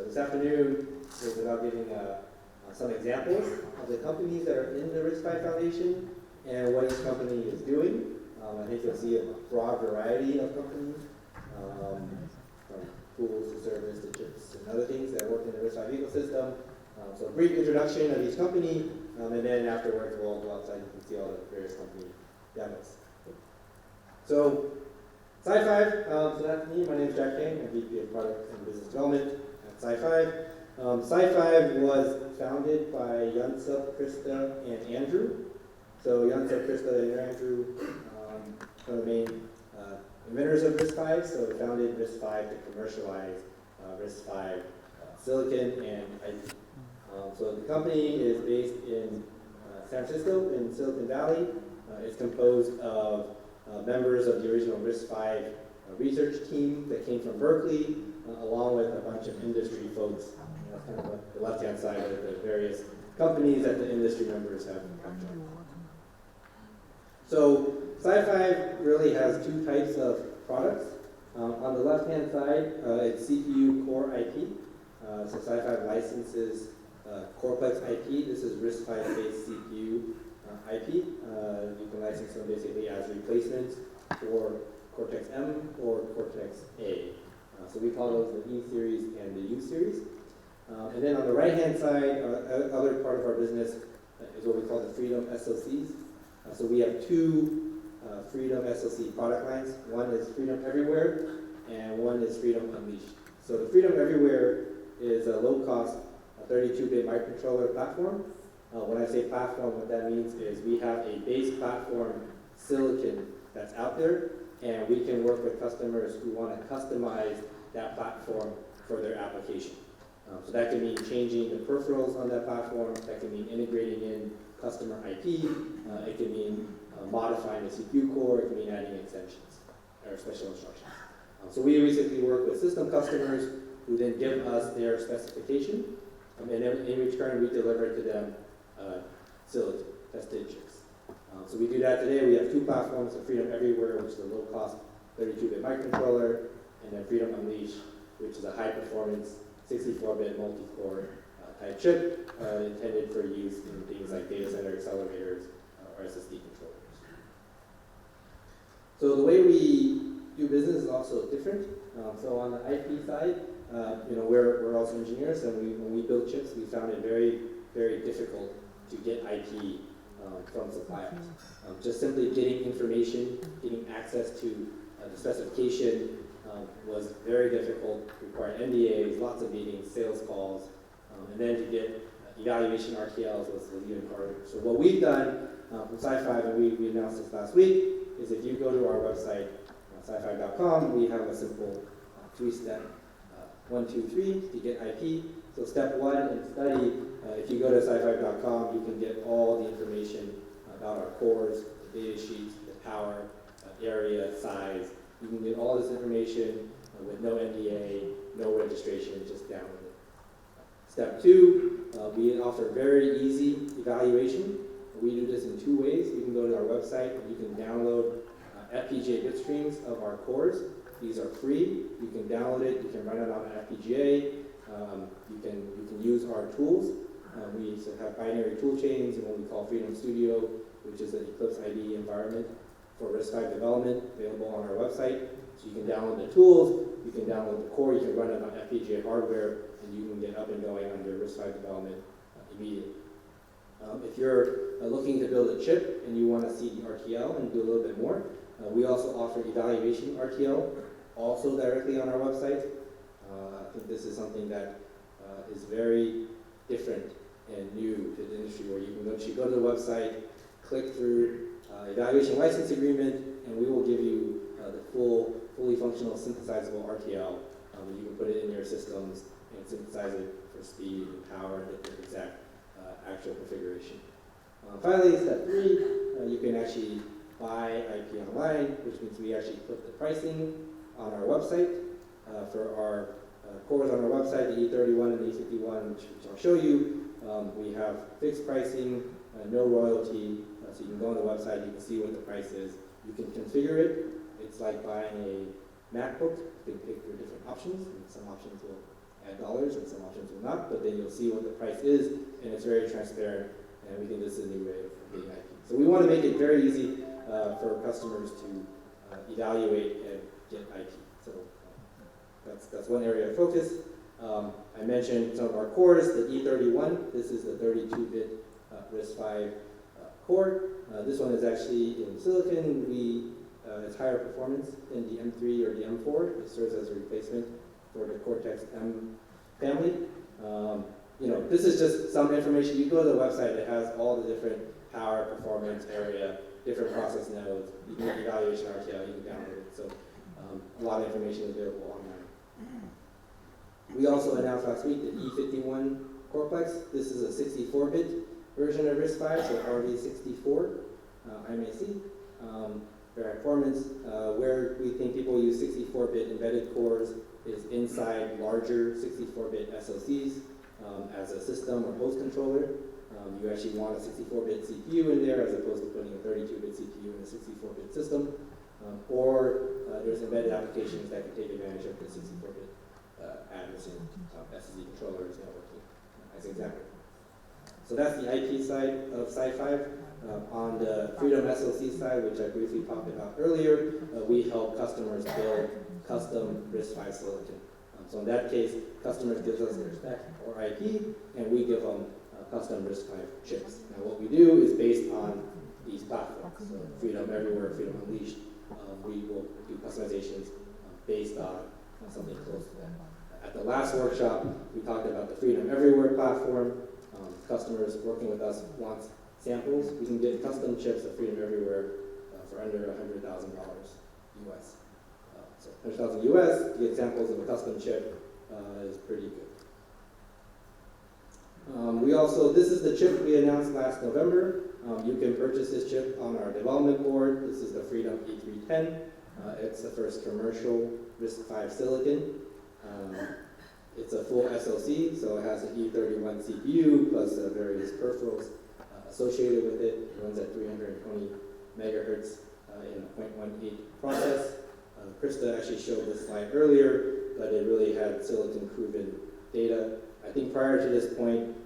So this afternoon is about giving some examples of the companies that are in the RISC-V Foundation and what each company is doing. I think you'll see a broad variety of companies, from tools to service to chips and other things that work in the RISC-V ecosystem. So a brief introduction of each company, and then afterwards we'll go outside and you can see all the various company demos. So Sci-Fi, so that's me. My name is Jack Kang. I'm VP of Product and Business Development at Sci-Fi. Sci-Fi was founded by Yunsuk, Krista, and Andrew. So Yunsuk, Krista, and Andrew are the main inventors of RISC-V. So they founded RISC-V to commercialize RISC-V silicon and IP. So the company is based in San Francisco in Silicon Valley. It's composed of members of the original RISC-V research team that came from Berkeley, along with a bunch of industry folks. That's kind of what the left-hand side of the various companies that the industry members have joined. So Sci-Fi really has two types of products. On the left-hand side, it's CPU core IP. So Sci-Fi licenses Coreplex IP. This is RISC-V-based CPU IP. You can license them basically as replacements for Cortex-M or Cortex-A. So we call those the E series and the U series. And then on the right-hand side, other part of our business is what we call the Freedom SoCs. So we have two Freedom SoC product lines. One is Freedom Everywhere, and one is Freedom Unleashed. So the Freedom Everywhere is a low-cost 32-bit microcontroller platform. When I say platform, what that means is we have a base platform silicon that's out there, and we can work with customers who want to customize that platform for their application. So that can mean changing the peripherals on that platform. That can mean integrating in customer IP. It can mean modifying the CPU core. It can mean adding extensions or special instructions. So we basically work with system customers who then give us their specification, and then in return we deliver to them silicon, tested chips. So we do that today. We have two platforms, the Freedom Everywhere, which is a low-cost 32-bit microcontroller, and then Freedom Unleashed, which is a high-performance 64-bit multi-core type chip intended for use in things like data center accelerators or SSD controllers. So the way we do business is also different. So on the IP side, we're also engineers, and when we build chips, we found it very, very difficult to get IP from suppliers. Just simply getting information, getting access to the specification was very difficult, required NDAs, lots of meetings, sales calls, and then to get evaluation RTLs was even harder. So what we've done from Sci-Fi, and we announced this last week, is if you go to our website, sci-fi.com, we have a simple three-step 1, 2, 3 to get IP. So step 1 in study, if you go to sci-fi.com, you can get all the information about our cores, the data sheets, the power, area, size. You can get all this information with no NDA, no registration, just download it. Step 2, we offer very easy evaluation. We do this in 2 ways. You can go to our website and you can download FPGA bit streams of our cores. These are free. You can download it. You can run it on an FPGA. You can use our tools. We have binary tool chains and what we call Freedom Studio, which is an Eclipse IDE environment for RISC-V development, available on our website. So you can download the tools, you can download the core, you can run it on FPGA hardware, and you can get up and going on your RISC-V development immediately. If you're looking to build a chip and you want to see the RTL and do a little bit more, we also offer evaluation RTL, also directly on our website. I think this is something that is very different and new to the industry, where you can actually go to the website, click through evaluation license agreement, and we will give you the fully functional synthesizable RTL. You can put it in your systems and synthesize it for speed and power and the exact actual configuration. Finally, step 3, you can actually buy IP online, which means we actually put the pricing on our website. For our cores on our website, the E31 and the E51, which I'll show you, we have fixed pricing, no royalty, so you can go on the website, you can see what the price is. You can configure it. It's like buying a MacBook. You can pick your different options, and some options will at dollars, and some options will not, but then you'll see what the price is, and it's very transparent, and we think this is a new way of getting IP. So we want to make it very easy for customers to evaluate and get IP. So that's one area of focus. I mentioned some of our cores, the E31. This is the 32-bit RISC-V core. This one is actually in silicon. It's higher performance than the M3 or the M4. It serves as a replacement for the Cortex-M family. This is just some information. You go to the website, it has all the different power, performance, area, different process nodes. You can get evaluation RTL, you can download it. So a lot of information is available online. We also announced last week the E51 Coreplex. This is a 64-bit version of RISC-V, so RV64 IMAC. Very performance. Where we think people use 64-bit embedded cores is inside larger 64-bit SoCs as a system or host controller. You actually want a 64-bit CPU in there as opposed to putting a 32-bit CPU in a 64-bit system. Or there's embedded applications that can take advantage of the 64-bit address and SSD controllers networking as an example. So that's the IP side of Sci-Fi. On the Freedom SoC side, which I briefly talked about earlier, we help customers build custom RISC-V silicon. So in that case, customers give us their spec or IP, and we give them custom RISC-V chips. Now what we do is based on these platforms. So Freedom Everywhere, Freedom Unleashed, we will do customizations based on something close to that. At the last workshop, we talked about the Freedom Everywhere platform. Customers working with us want samples. We can get custom chips of Freedom Everywhere for under $100,000 US. So $100,000 US, to get samples of a custom chip is pretty good. This is the chip we announced last November. You can purchase this chip on our development board. This is the Freedom E310. It's the first commercial RISC-V silicon. It's a full SoC, so it has an E31 CPU plus various peripherals associated with it. It runs at 320 megahertz in a 0.18 process. Krista actually showed this slide earlier, but it really had silicon-proven data. I think prior to this point,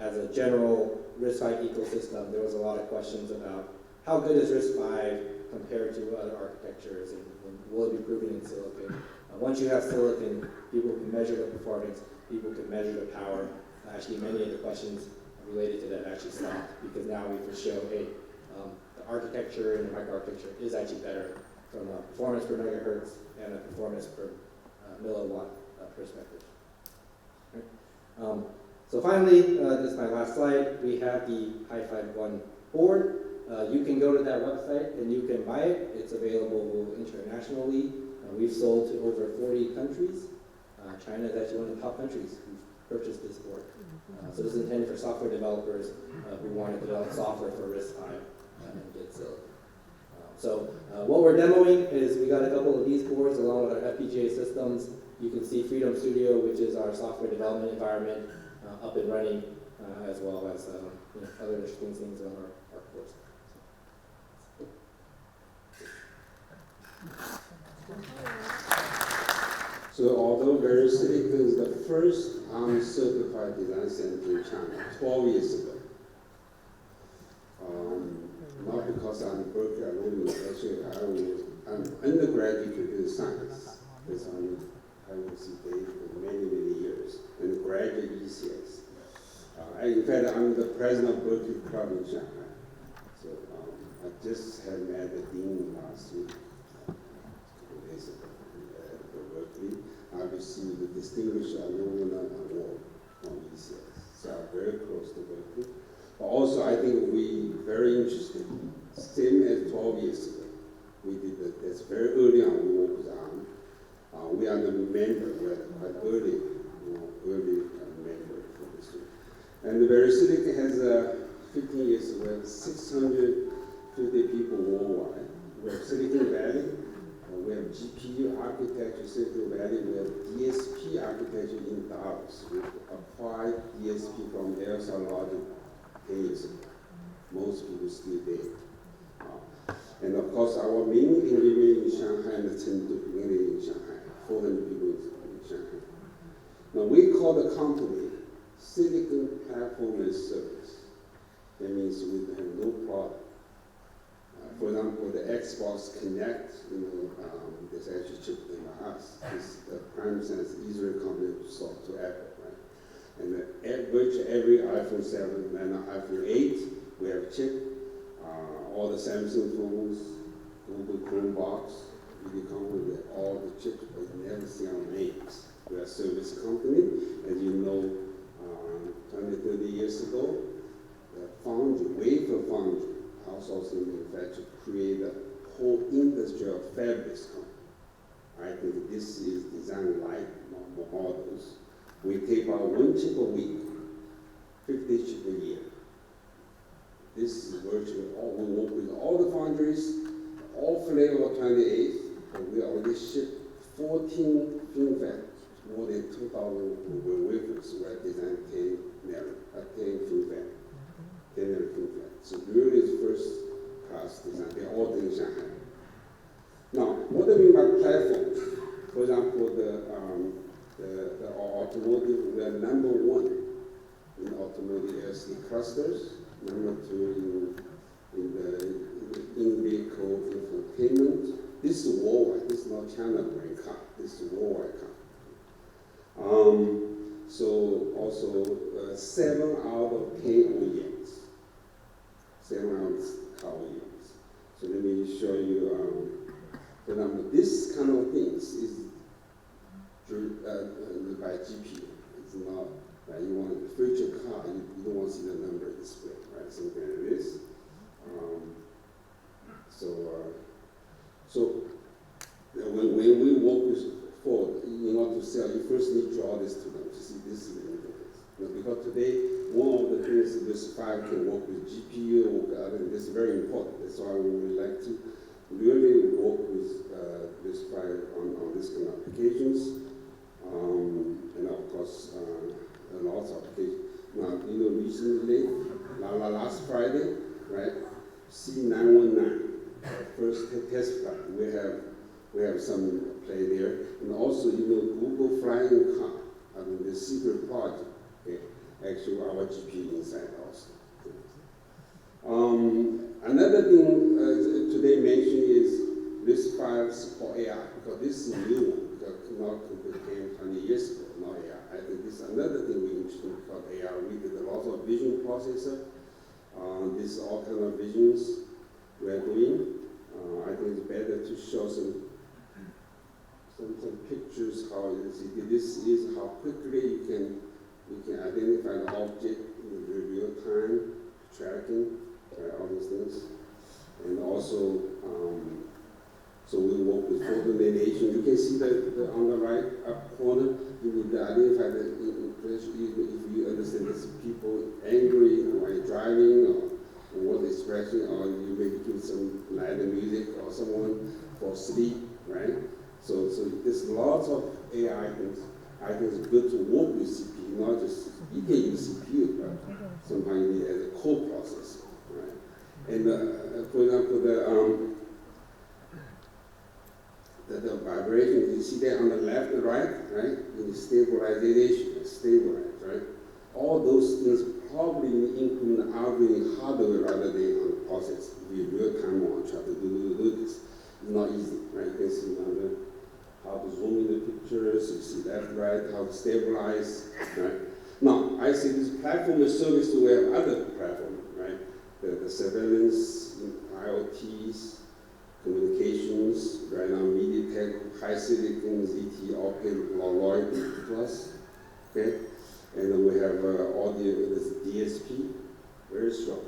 as a general RISC-V ecosystem, there was a lot of questions about how good is RISC-V compared to other architectures, and will it be proven in silicon? Once you have silicon, people can measure the performance, people can measure the power. Actually, many of the questions related to that actually stopped, because now we can show, hey, the architecture and the microarchitecture is actually better from a performance per megahertz and a performance per milliwatt perspective. Right. So finally, this is my last slide. We have the Hi-Fi 1 board. You can go to that website and you can buy it. It's available internationally. We've sold to over 40 countries. China is actually one of the top countries who've purchased this board. So this is intended for software developers who want to develop software for RISC-V and get silicon. So what we're demoing is we got a couple of these boards along with our FPGA systems. You can see Freedom Studio, which is our software development environment, up and running, as well as other interesting things on our course. So although VeriSilicon is the first certified design center in China 12 years ago, not because I'm Berkeley alumni, actually I'm undergraduate computer science. That's on IOC Day for many, many years, and graduate ECS. In fact, I'm the president of Berkeley Club in Shanghai. So I just had met the dean last week, 2 days ago, at Berkeley. I received the Distinguished Alumni Award from ECS. So I'm very close to Berkeley. But also, I think we very interested. Same as 12 years ago, we did that's very early on. We worked on. We are the member. We are quite early member for this year. And the VeriSilicon has 15 years ago, we have 650 people worldwide. We have Silicon Valley. We have GPU architecture, Silicon Valley. We have DSP architecture in Dallas. We applied DSP from Aerosol Logic 10 years ago. Most people still there. And of course, our main engineering in Shanghai and the Chengdu, mainly in Shanghai, 400 people in Shanghai. Now we call the company Silicon Platform as Service. That means we have no product. For example, the Xbox Connect, this actually shipped in us. This the prime sense easier company to sold to Apple, right? And virtually every iPhone 7 and iPhone 8, we have chip. All the Samsung phones, Google Chromebox, we come with all the chips, but you never see our names. We are a service company, as you know, 20, 30 years ago, the foundry, wafer foundry, outsourcing manufacturer, create a whole industry of fabless company. I think this is design like models. We tape out 1 chip a week, 50 chips a year. This is virtually all, we work with all the foundries, all flavor of 28, and we already shipped 14 FinFET, more than 2,000 wafers. We have designed 10 FinFET, 10 FinFET. So really is first class design, they're all in Shanghai. Now, what do I mean by platform? For example, the automotive, we are number 1 in automotive LCD clusters, number 2 in the in-vehicle infotainment. This is worldwide. This is not China brand car. This is worldwide car. So also 7 out of 10 OEMs. 7 out of car OEMs. So let me show you. For example, this kind of things is by GPU. It's not. You want a future car, you don't want to see the number display, right? Something like this. So when we work with Ford, in order to sell, you first need to draw this to them to see this is the interface. Now, because today, one of the things that this file can work with GPU or other, this is very important. That's why we would like to really work with this file on this kind of applications. And of course, lots of applications. Now, recently, last Friday, right? C919, first test flight. We have some play there, and also Google Flying Car. I mean the secret project. Okay, actually our GPU inside also. Another thing today mentioned is RISC-V support AI, because this is a new one. Because not computer came 20 years ago, not AI. I think this is another thing we interested about AI. We did a lot of vision processor. This is all kind of visions we are doing. I think it's better to show some pictures how you see. This is how quickly you can identify the object in real time tracking, all these things, and also. So we work with photo lineation. You can see the on the right up corner, you will identify the impression if you understand this people angry or driving or what expression, or you maybe give some light music or someone for sleep, right? So there's lots of AI things. I think it's good to work with CPU, not just you can use CPU, but sometimes you need as a co-processor, right? And for example, the vibration, you see that on the left and right, right? In the stabilization, stabilize, right? All those things probably include the algorithm hardware rather than on the process. If you real time want to try to do this, it's not easy, right? You can see how to zoom in the pictures, you see left, right, how to stabilize, right? Now, I see this platform as service to have other platforms, right? The surveillance, IoTs, communications, right now MediaTek, high silicon, ZT, Optic, Lloyd Plus, okay? And then we have audio, this DSP, very strong,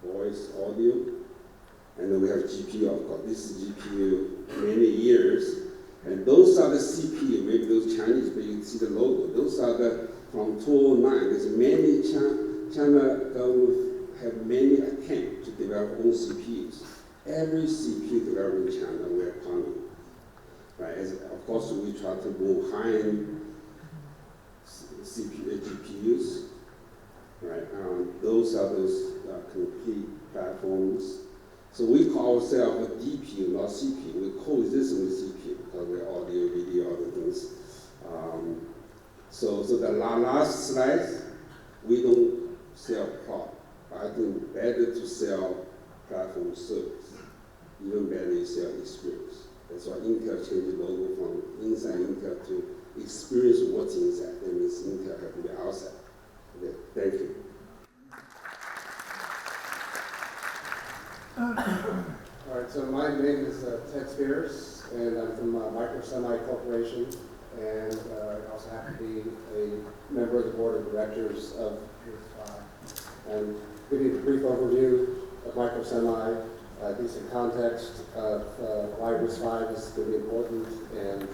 voice, audio. And then we have GPU, of course. This is GPU many years. And those are the CPU, maybe those Chinese, but you can see the logo. Those are the, from 2009, there's many China government have many attempts to develop own CPUs. Every CPU developed in China, we are partnering. Right? Of course, we try to move high-end GPUs. Right? Those are those complete platforms. So we call ourselves a DPU, not CPU. We coexist with CPU because we're audio, video, other things. So the last slide, we don't sell product. I think better to sell platform service. Even better you sell experience. That's why Intel changed the logo from inside Intel to experience what's inside. That means Intel have to be outside. Okay, thank you. All right, so my name is Ted Spears, and I'm from Microsemi Corporation, and I also happen to be a member of the board of directors of RISC-V. And give you a brief overview of Microsemi, give some context of why RISC-V is going to be important, and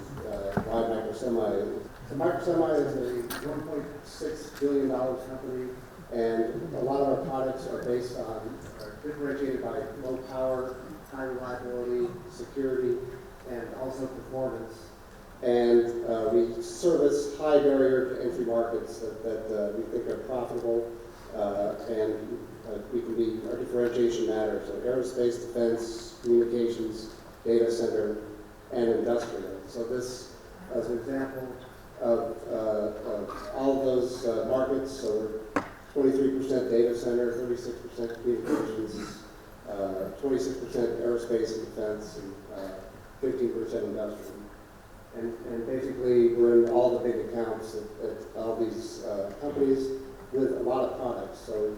why Microsemi. So Microsemi is a $1.6 billion company, and a lot of our products are based on, differentiated by low power, high reliability, security, and also performance. And we service high barrier to entry markets that we think are profitable, and we can be, our differentiation matters. So aerospace, defense, communications, data center, and industrial. So this, as an example of all of those markets, so we're 23% data center, 36% communications, 26% aerospace and defense, and 15% industrial. And basically, we're in all the big accounts at all these companies with a lot of products. So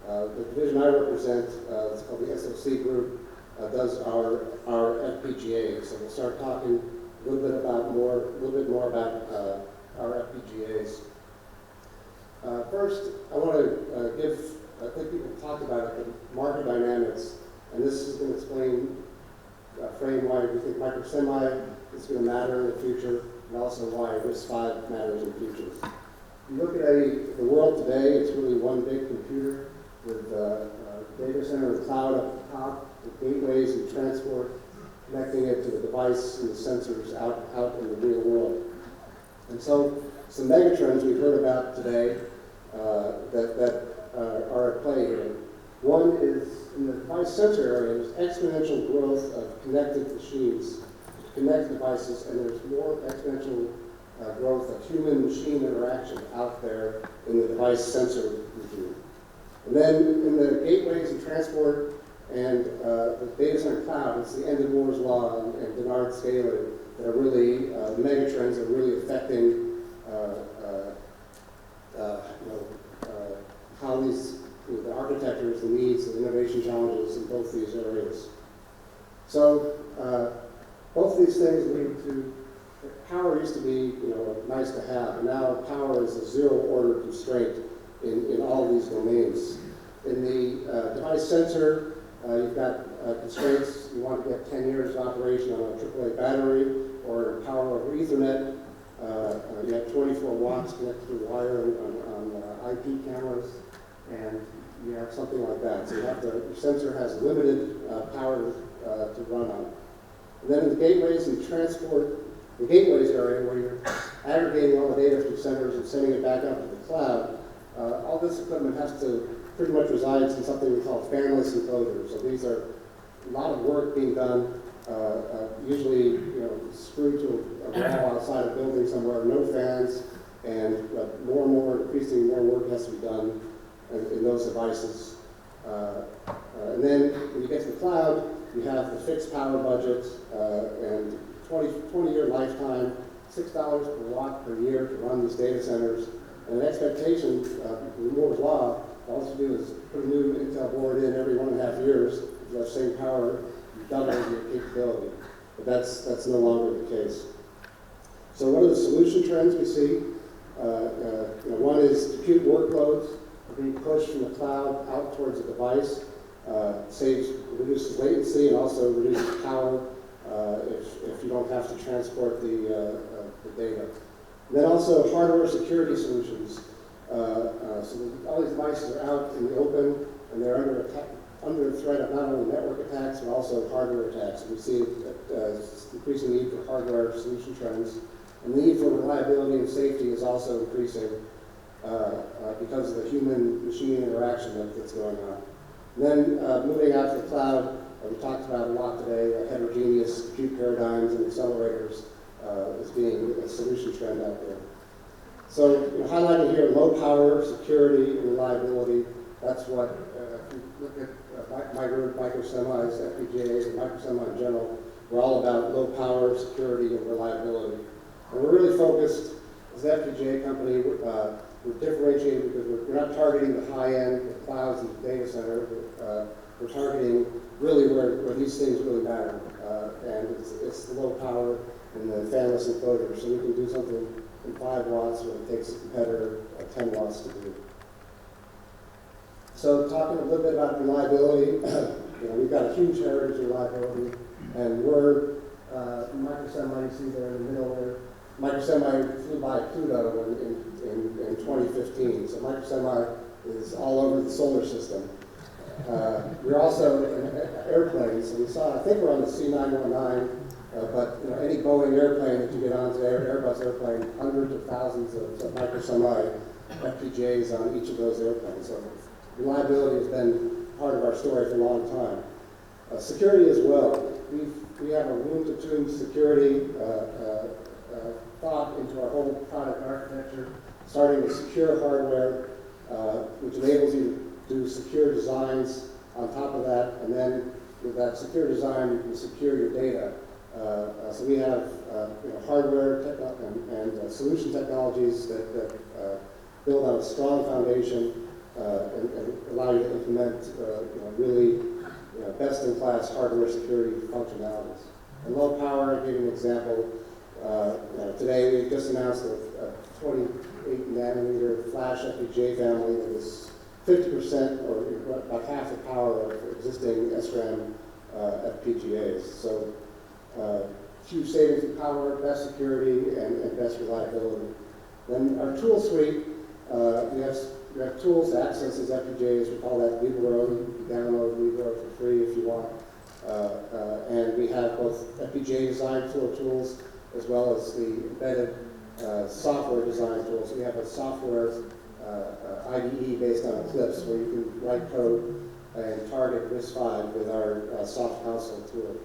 the division I represent, it's called the SOC group, does our FPGAs. So we'll start talking a little bit more about our FPGAs. First, I want to I think people talked about it, the market dynamics, and this is going to explain, frame why we think Microsemi is going to matter in the future, and also why RISC-V matters in the future. If you look at the world today, it's really one big computer with data center and cloud up the top, with gateways and transport, connecting it to the device and the sensors out in the real world. And so, some megatrends we've heard about today that are at play here. One is in the device sensor area, there's exponential growth of connected machines, connected devices, and there's more exponential growth of human-machine interaction out there in the device sensor regime. And then in the gateways and transport and the data center cloud, it's the end of Moore's law and Dennard scaling that are really, megatrends that are really affecting how these, the architectures, the needs, the innovation challenges in both these areas. So both these things lead to, power used to be, nice to have, and now power is a zero-order constraint in all these domains. In the device sensor, you've got constraints. You want to get 10 years of operation on a AAA battery or power over Ethernet. You have 24 watts connected to wire on IP cameras, and you have something like that. So your sensor has limited power to run on. And then in the gateways and transport, the gateways area where you're aggregating all the data from centers and sending it back out to the cloud, all this equipment has to pretty much resides in something we call fanless enclosures. So these are a lot of work being done, usually screwed to a wall outside a building somewhere, no fans, and increasingly more work has to be done in those devices. And then when you get to the cloud, you have the fixed power budget and 20-year lifetime, $6 per watt per year to run these data centers, and an expectation in Moore's law, all you do is put a new Intel board in every 1.5 years, with that same power, you double your capability. But that's no longer the case. So what are the solution trends we see? One is compute workloads are being pushed from the cloud out towards the device. Reduces latency and also reduces power if you don't have to transport the data. And then also hardware security solutions. So all these devices are out in the open, and they're under threat of not only network attacks, but also hardware attacks. And we see increasing need for hardware solution trends. And the need for reliability and safety is also increasing because of the human-machine interaction that's going on. And then moving out to the cloud, we talked about a lot today, heterogeneous compute paradigms and accelerators as being a solution trend out there. So highlighting here low power, security, and reliability. That's what, if you look at my group, microsemis, FPGAs, and microsemi in general, we're all about low power, security, and reliability. And we're really focused, as an FPGA company, we're differentiated because we're not targeting the high end, the clouds and the data center. We're targeting really where these things really matter. And it's the low power and the fanless enclosure. So we can do something in 5 watts when it takes a competitor 10 watts to do. So talking a little bit about reliability, we've got a huge heritage of reliability, and we're Microsemi, you see there in the middle there. Microsemi flew by Pluto in 2015, so Microsemi is all over the solar system. We're also in airplanes, so we saw, I think we're on the C919, but any Boeing airplane that you get onto, Airbus airplane, hundreds of thousands of Microsemi FPGAs on each of those airplanes. So reliability has been part of our story for a long time. Security as well. We have a room-to-tune security thought into our whole product architecture, starting with secure hardware, which enables you to do secure designs on top of that, and then with that secure design, you can secure your data. So we have hardware and solution technologies that build on a strong foundation and allow you to implement really best-in-class hardware security functionalities. And low power, I'll give you an example. Today we just announced a 28 nanometer flash FPGA family that is 50% or about half the power of existing SRAM FPGAs. So huge savings in power, best security, and best reliability. Then our tool suite, we have tools to access these FPGAs. We call that Libero. You can download Libero for free if you want. And we have both FPGA design flow tools as well as the embedded software design tools. We have a software IDE based on Eclipse where you can write code and target RISC-V with our soft console tool.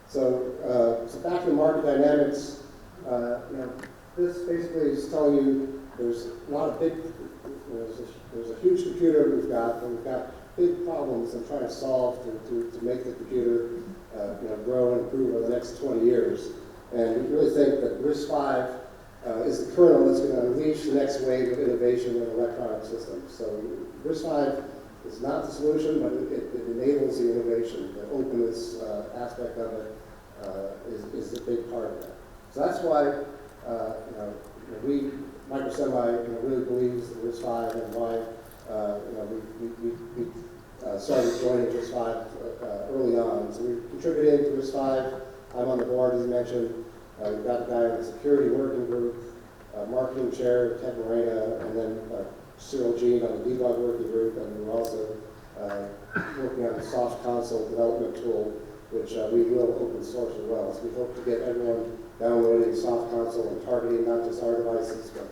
So back to market dynamics. This basically is telling you there's a lot of big, there's a huge computer we've got big problems I'm trying to solve to make the computer grow and improve over the next 20 years. And we really think that RISC-V is the kernel that's going to unleash the next wave of innovation in electronic systems. So RISC-V is not the solution, but it enables the innovation. The openness aspect of it is a big part of that. So that's why we Microsemi really believes in RISC-V and why we started joining RISC-V early on. So we contributed to RISC-V. I'm on the board, as you mentioned. We've got a guy in the security working group, marketing chair, Ted Morena, and then Cyril Jean on the debug working group, and we're also working on the soft console development tool, which we will open source as well. So we hope to get everyone downloading soft console and targeting not just our devices, but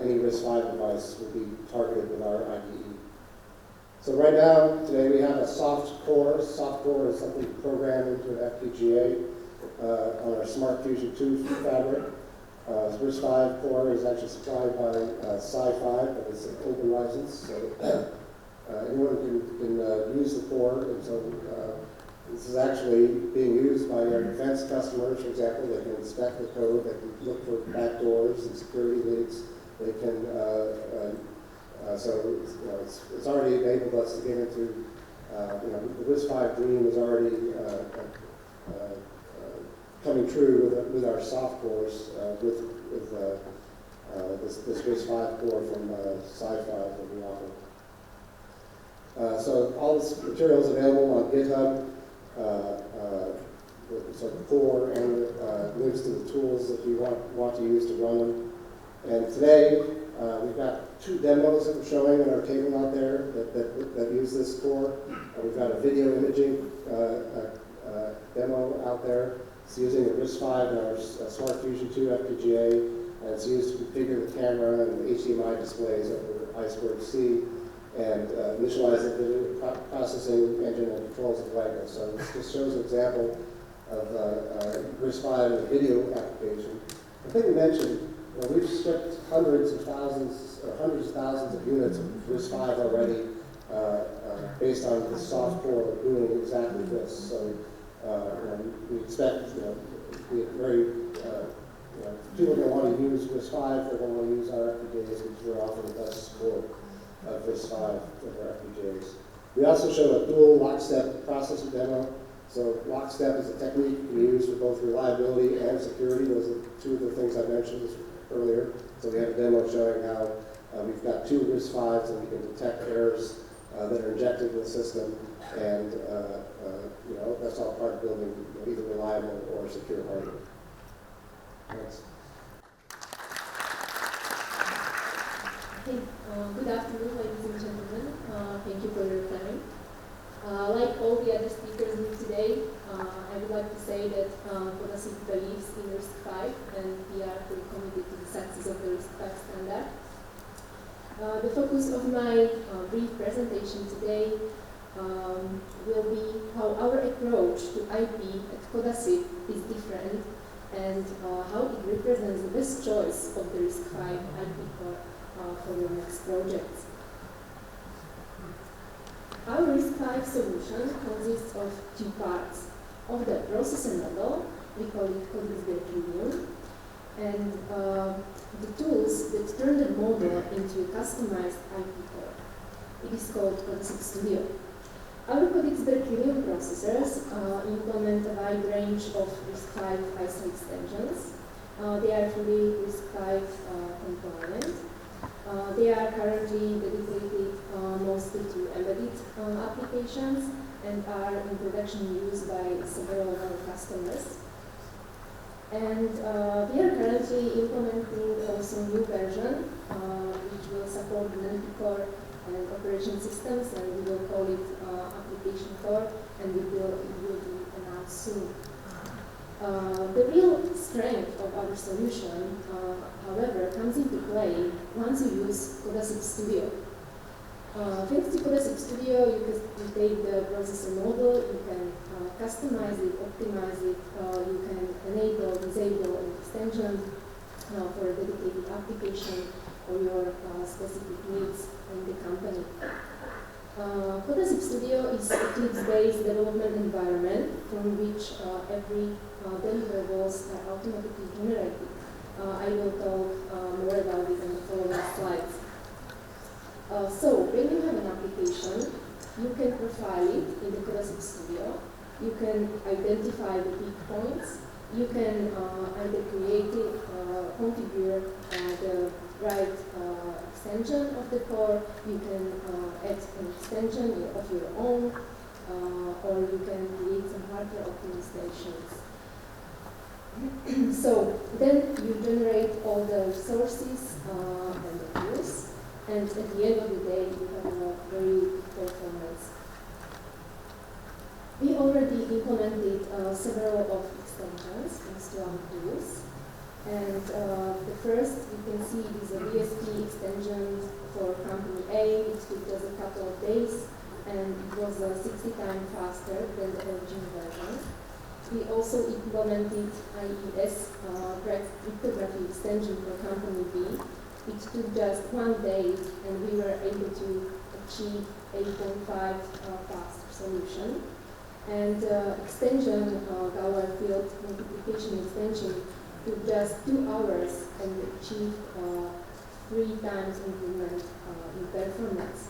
any RISC-V device will be targeted with our IDE. So right now, today we have a soft core. Soft core is something programmed into an FPGA on our Smart Fusion 2 fabric. RISC-V core is actually supplied by Sci-Fi, but it's an open license, so anyone can use the core. And so this is actually being used by our defense customers. For example, they can inspect the code, they can look for backdoors and security leaks. They can, so it's already enabled us to get into, the RISC-V dream is already coming true with our soft cores, with this RISC-V core from Sci-Fi that we offer. So all this material is available on GitHub. So the core and links to the tools that you want to use to run them. And today, we've got 2 demos that we're showing on our table out there that use this core. We've got a video imaging demo out there. It's using a RISC-V and our Smart Fusion 2 FPGA, and it's used to configure the camera and the HDMI displays over I2C and initialize the video processing engine and controls of LEGO. So this just shows an example of RISC-V in a video application. I think we mentioned well, we've shipped hundreds of thousands of units of RISC-V already, based on the soft core doing exactly this. So we expect, be very, people are going to want to use RISC-V, they're going to want to use our FPGAs, because we're offering the best support of RISC-V with our FPGAs. We also show a dual lockstep processor demo. So lockstep is a technique you can use for both reliability and security. Those are two of the things I mentioned earlier. So we have a demo showing how we've got two RISC-Vs and we can detect errors that are injected into the system, and that's all part of building either reliable or secure hardware. Thanks. Okay, good afternoon, ladies and gentlemen. Thank you for your time. Like all the other speakers here today, I would like to say that CODASIC believes in RISC-V, and we are fully committed to the success of the RISC-V standard. The focus of my brief presentation today will be how our approach to IP at CODASIC is different, and how it represents the best choice of the RISC-V IP for your next projects. Our RISC-V solution consists of two parts. Of the processor model, we call it CODASIC, and the tools that turn the model into a customized IP core. It is called CODASIC Studio. Our CODASIC processors implement a wide range of RISC-V ISO extensions. They are fully RISC-V compliant. They are currently dedicated mostly to embedded applications and are in production used by several of our customers. And we are currently implementing also a new version which will support the Syntacore and operation systems, and we will call it application core, and it will be announced soon. The real strength of our solution, however, comes into play once you use CODASIC Studio. Thanks to CODASIC Studio, you take the processor model, you can customize it, optimize it, you can enable, disable an extension for a dedicated application or your specific needs in the company. CODASIC Studio is a Eclipse-based development environment from which every deliverables are automatically generated. I will talk more about it in the following slides. So, when you have an application, you can profile it in the CODASIC Studio. You can identify the peak points. You can either create it, configure the right extension of the core. You can add an extension of your own, or you can create some hardware optimizations. So then you generate all the resources and the tools, and at the end of the day, you have a very good performance. We already implemented several of extensions thanks to our tools. And the first, you can see, is a VSP extension for company A. It took just a couple of days, and it was 60 times faster than the original version. We also implemented IES cryptography extension for company B. It took just 1 day, and we were able to achieve 8.5 faster solution. And extension, our field multiplication extension, took just 2 hours and achieved 3 times improvement in performance.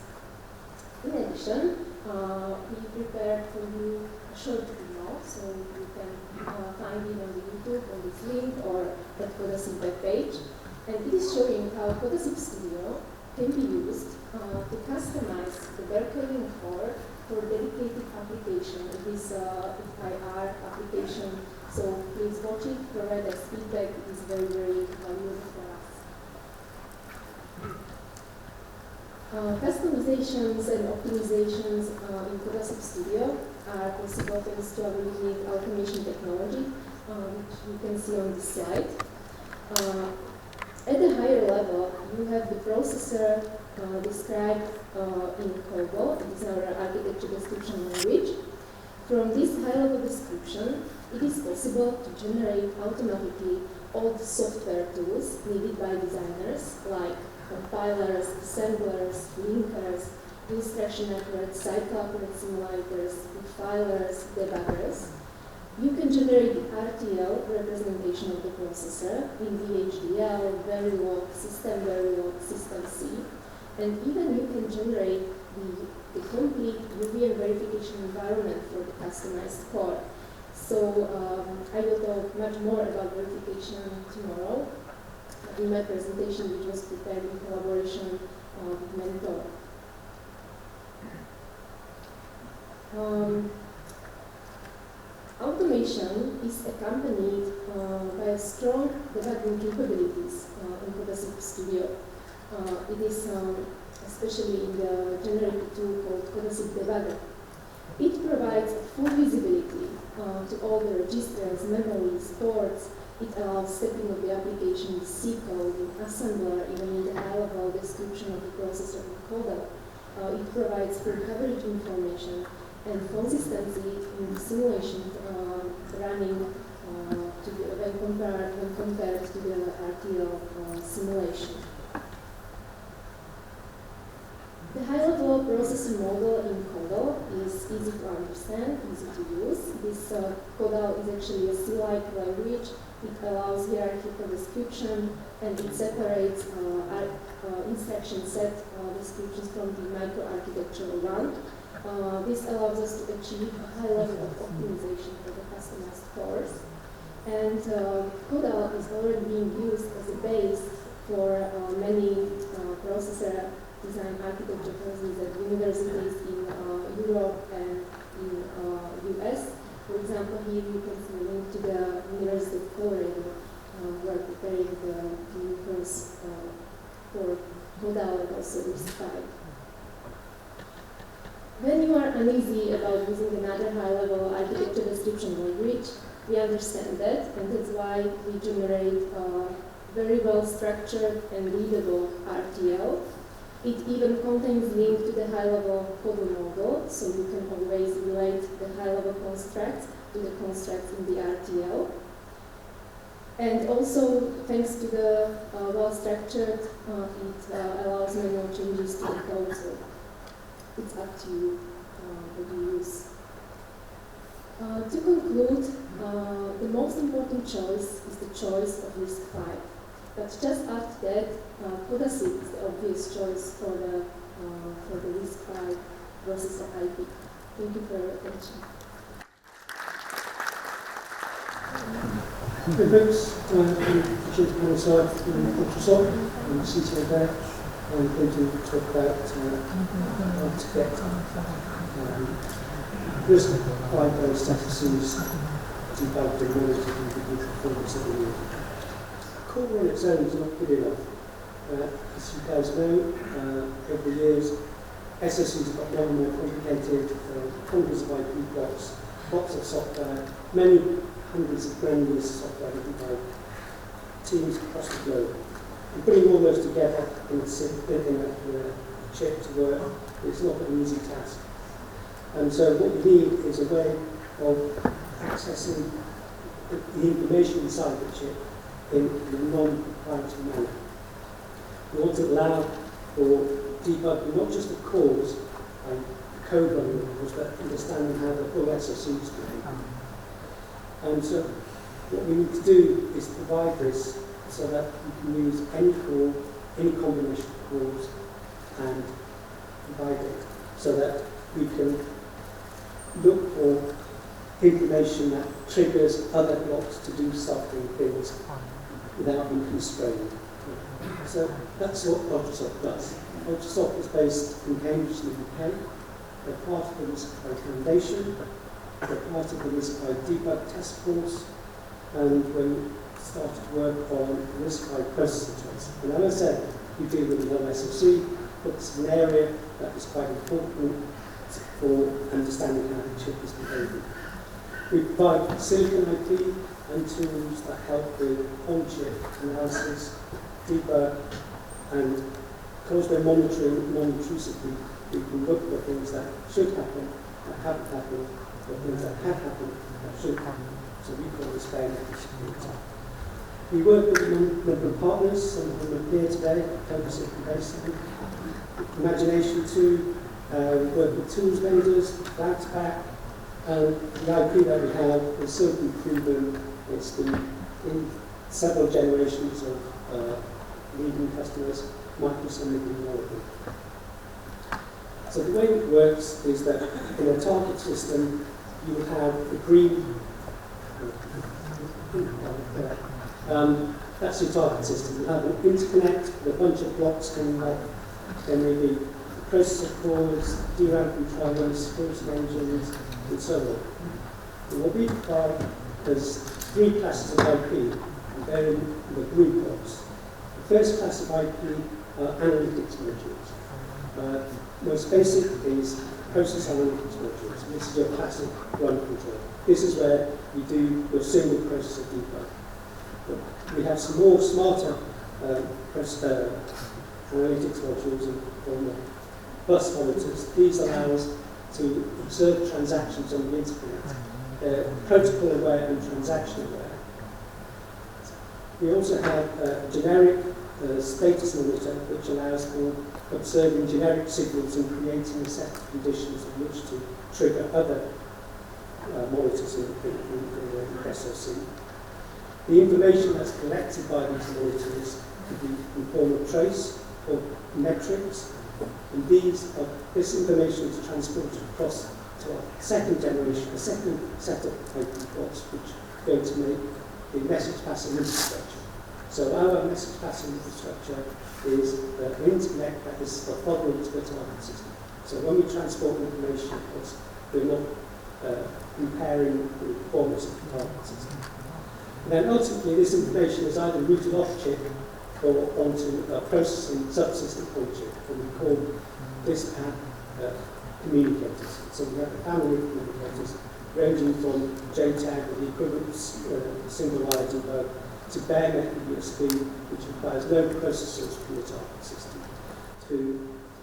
In addition, we prepared for you a short video, so you can find it on the YouTube, on this link, or at CODASIC webpage. And it is showing how CODASIC Studio can be used to customize the Berkeley core for dedicated application. It is IR application, so please watch it, provide us feedback. It is very, very valuable for us. Customizations and optimizations in CODASIC Studio are possible thanks to our unique automation technology, which you can see on this slide. At the higher level, you have the processor described in COBOL. It is our architecture description language. From this high-level description, it is possible to generate automatically all the software tools needed by designers, like compilers, assemblers, linkers, instruction networks, site calculate simulators, profilers, debuggers. You can generate the RTL representation of the processor in VHDL, Verilog, System Verilog, System C, and even you can generate the complete UVM verification environment for the customized core. So I will talk much more about verification tomorrow in my presentation, which was prepared in collaboration with Mentor. Automation is accompanied by strong debugging capabilities in Codasynth Studio. It is especially in the generated tool called Codasynth Debugger. It provides full visibility to all the registers, memories, ports. It allows stepping of the application with C code, in assembler, even in the high-level description of the processor in Coda. It provides full coverage information and consistency in the simulation running when compared to the RTL simulation. The high-level processor model in Codal is easy to understand, easy to use. This Codal is actually a C-like language. It allows hierarchical description, and it separates instruction set descriptions from the microarchitectural one. This allows us to achieve a high level of optimization for the customized cores. And Codal is already being used as a base for many processor design architecture courses at universities in Europe and in US. For example, here you can see a link to the University of Colorado, who are preparing the new course for Codal and also RISC-V. When you are uneasy about using another high-level architecture description language, we understand that, and that's why we generate a very well-structured and readable RTL. It even contains link to the high-level Codal model, so you can always relate the high-level constructs to the constructs in the RTL. And also, thanks to the well-structured, it allows manual changes to the code, so it's up to you what you use. To conclude, the most important choice is the choice of RISC-V. But just after that, Codasynth is the obvious choice for the RISC-V versus the IP. Thank you for your attention. Okay, folks. Appreciate the side from Microsoft and CTO there. I'm going to talk about how to get RISC-V statuses debugged and monitored with the performance that we need. Core on its own is not good enough. As you guys know, over the years, SOCs have got more and more complicated, hundreds of IP blocks, lots of software, many hundreds of brand new software written by teams across the globe. And putting all those together and building a chip to work, it's not an easy task. And so what we need is a way of accessing the information inside the chip in a non-proprietary manner. We want to allow for debugging not just the cores and code running, but understanding how the full SOC is behaving. And so what we need to do is provide this so that you can use any core, any combination of cores, and provide it so that we can look for information that triggers other blocks to do something things without being constrained. So that's what Ultrasoft does. Ultrasoft is based in Cambridge, in the UK. They're part of the RISC-V Foundation. They're part of the RISC-V debug task force. And we started to work on RISC-V processing choice. And as I said, we deal with another SOC, but it's an area that is quite important for understanding how the chip is behaving. We provide silicon IP and tools that help with on-chip analysis, debug, and because we're monitoring non-intrusively, we can look for things that should happen, that haven't happened, or things that have happened, that should happen. So we call this fair security. We provide silicon IP and tools that help with on-chip analysis, debug, and because we're monitoring non-intrusively, we can look for things that should happen, that haven't happened, or things that have happened, that should happen. So we call this fair security. We work with a number of partners, some of them are here today, Focus Incubation, Imagination 2, we work with tools vendors, Cloudpack, and the IP that we have is certainly proven. It's been in several generations of leading customers, Microsoft being one of them. So the way it works is that in a target system, you will have the green, that's your target system. You have an interconnect with a bunch of blocks coming off, then maybe processor cores, DRAM controllers, security engines, and so on. And what we provide is 3 classes of IP, and they're in the blue box. The first class of IP are analytics modules. Most basic is process analytics modules. This is your classic run control. This is where you do your single processor debug. But we have some more smarter analytics modules on the bus monitors. These allow us to observe transactions on the interconnect, protocol aware and transaction aware. We also have a generic status monitor, which allows for observing generic signals and creating a set of conditions in which to trigger other monitors in the SoC. The information that's collected by these monitors could be in form of trace or metrics, and this information is transported across to our second generation, a second set of IP blocks, which are going to make the message passing infrastructure. So our message passing infrastructure is an interconnect that is orthogonal to the target system. So when we transport information across, we're not comparing the performance of the target system. And then ultimately, this information is either routed off chip or onto a processing subsystem on chip, and we call this path communicators. So we have a family of communicators ranging from JTAG, or the equivalent single wire debug, to bare metal USB, which requires no processors from the target system, to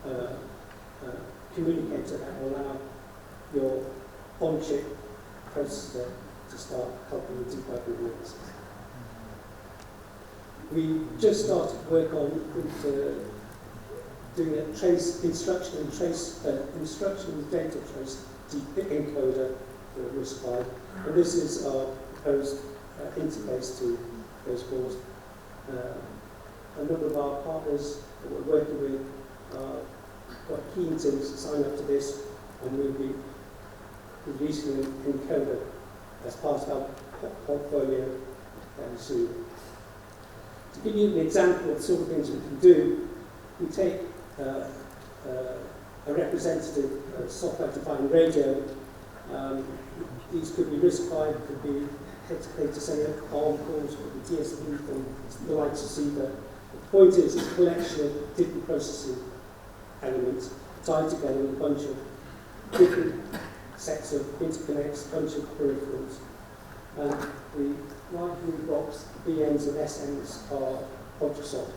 a communicator that will allow your on-chip processor to start helping you debug your analysis. We just started work on doing a trace instruction and data trace encoder for RISC-V, and this is our proposed interface to those cores. A number of our partners that we're working with are quite keen to sign up to this, and we'll be releasing an encoder as part of our portfolio very soon. To give you an example of the sort of things we can do, we take a representative software-defined radio. These could be RISC-V, could be head to say ARM cores, could be DSP from the likes of Zebra. The point is, it's a collection of different processing elements tied together with a bunch of different sets of interconnects, a bunch of peripherals. And the light blue box, BNs and SNs are Ultrasoft.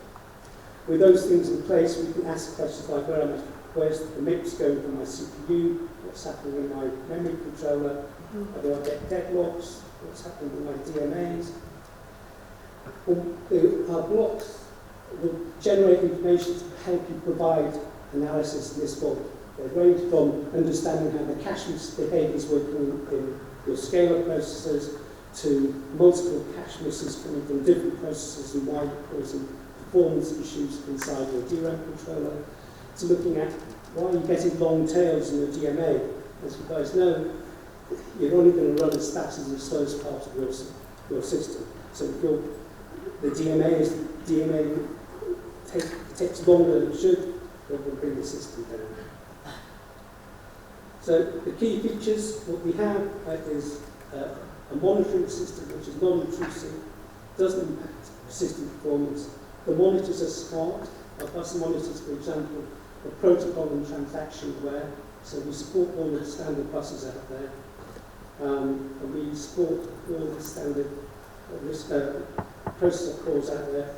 With those things in place, we can ask questions like, where's the mix going from my CPU? What's happening in my memory controller? Are there deadlocks? What's happening with my DMAs? Our blocks will generate information to help you provide analysis in this form. They range from understanding how the cache behavior is working in your scalar processors to multiple cache misses coming from different processors and why they're causing performance issues inside your DRAM controller, to looking at why you're getting long tails in your DMA. As you guys know, you're only going to run as fast as the slowest part of your system. So if the DMA takes longer than it should, it will bring the system down. So the key features, what we have is a monitoring system which is non-intrusive, doesn't impact system performance. The monitors are smart. Our bus monitors, for example, are protocol and transaction aware, so we support all of the standard buses out there. And we support all of the standard processor cores out there.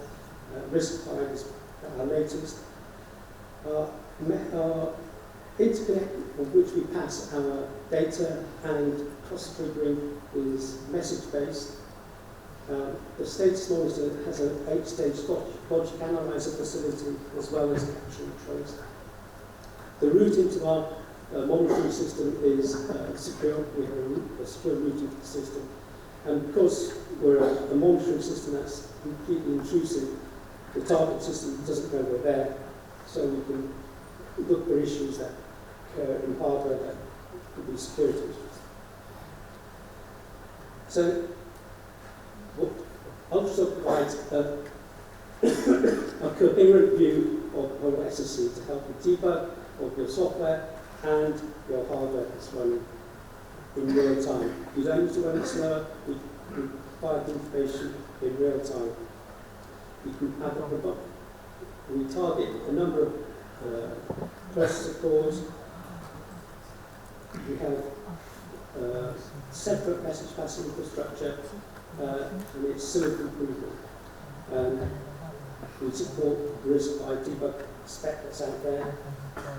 RISC-V is our latest. Our interconnect on which we pass our data and cross-triggering is message-based. The status monitor has an 8-stage logic analyzer facility as well as capture and trace. The route into our monitoring system is secure. We have a secure routing system. And because we're a monitoring system that's completely intrusive, the target system doesn't know we're there, so we can look for issues that occur in hardware that could be security issues. So, Ultrasoft provides a coherent view of your SoC to help you debug of your software and your hardware that's running in real time. You don't need to run it slower, we provide the information in real time. You can have we target a number of processor cores. We have separate message passing infrastructure, and it's silicon proven. We support the RISC-V debug spec that's out there,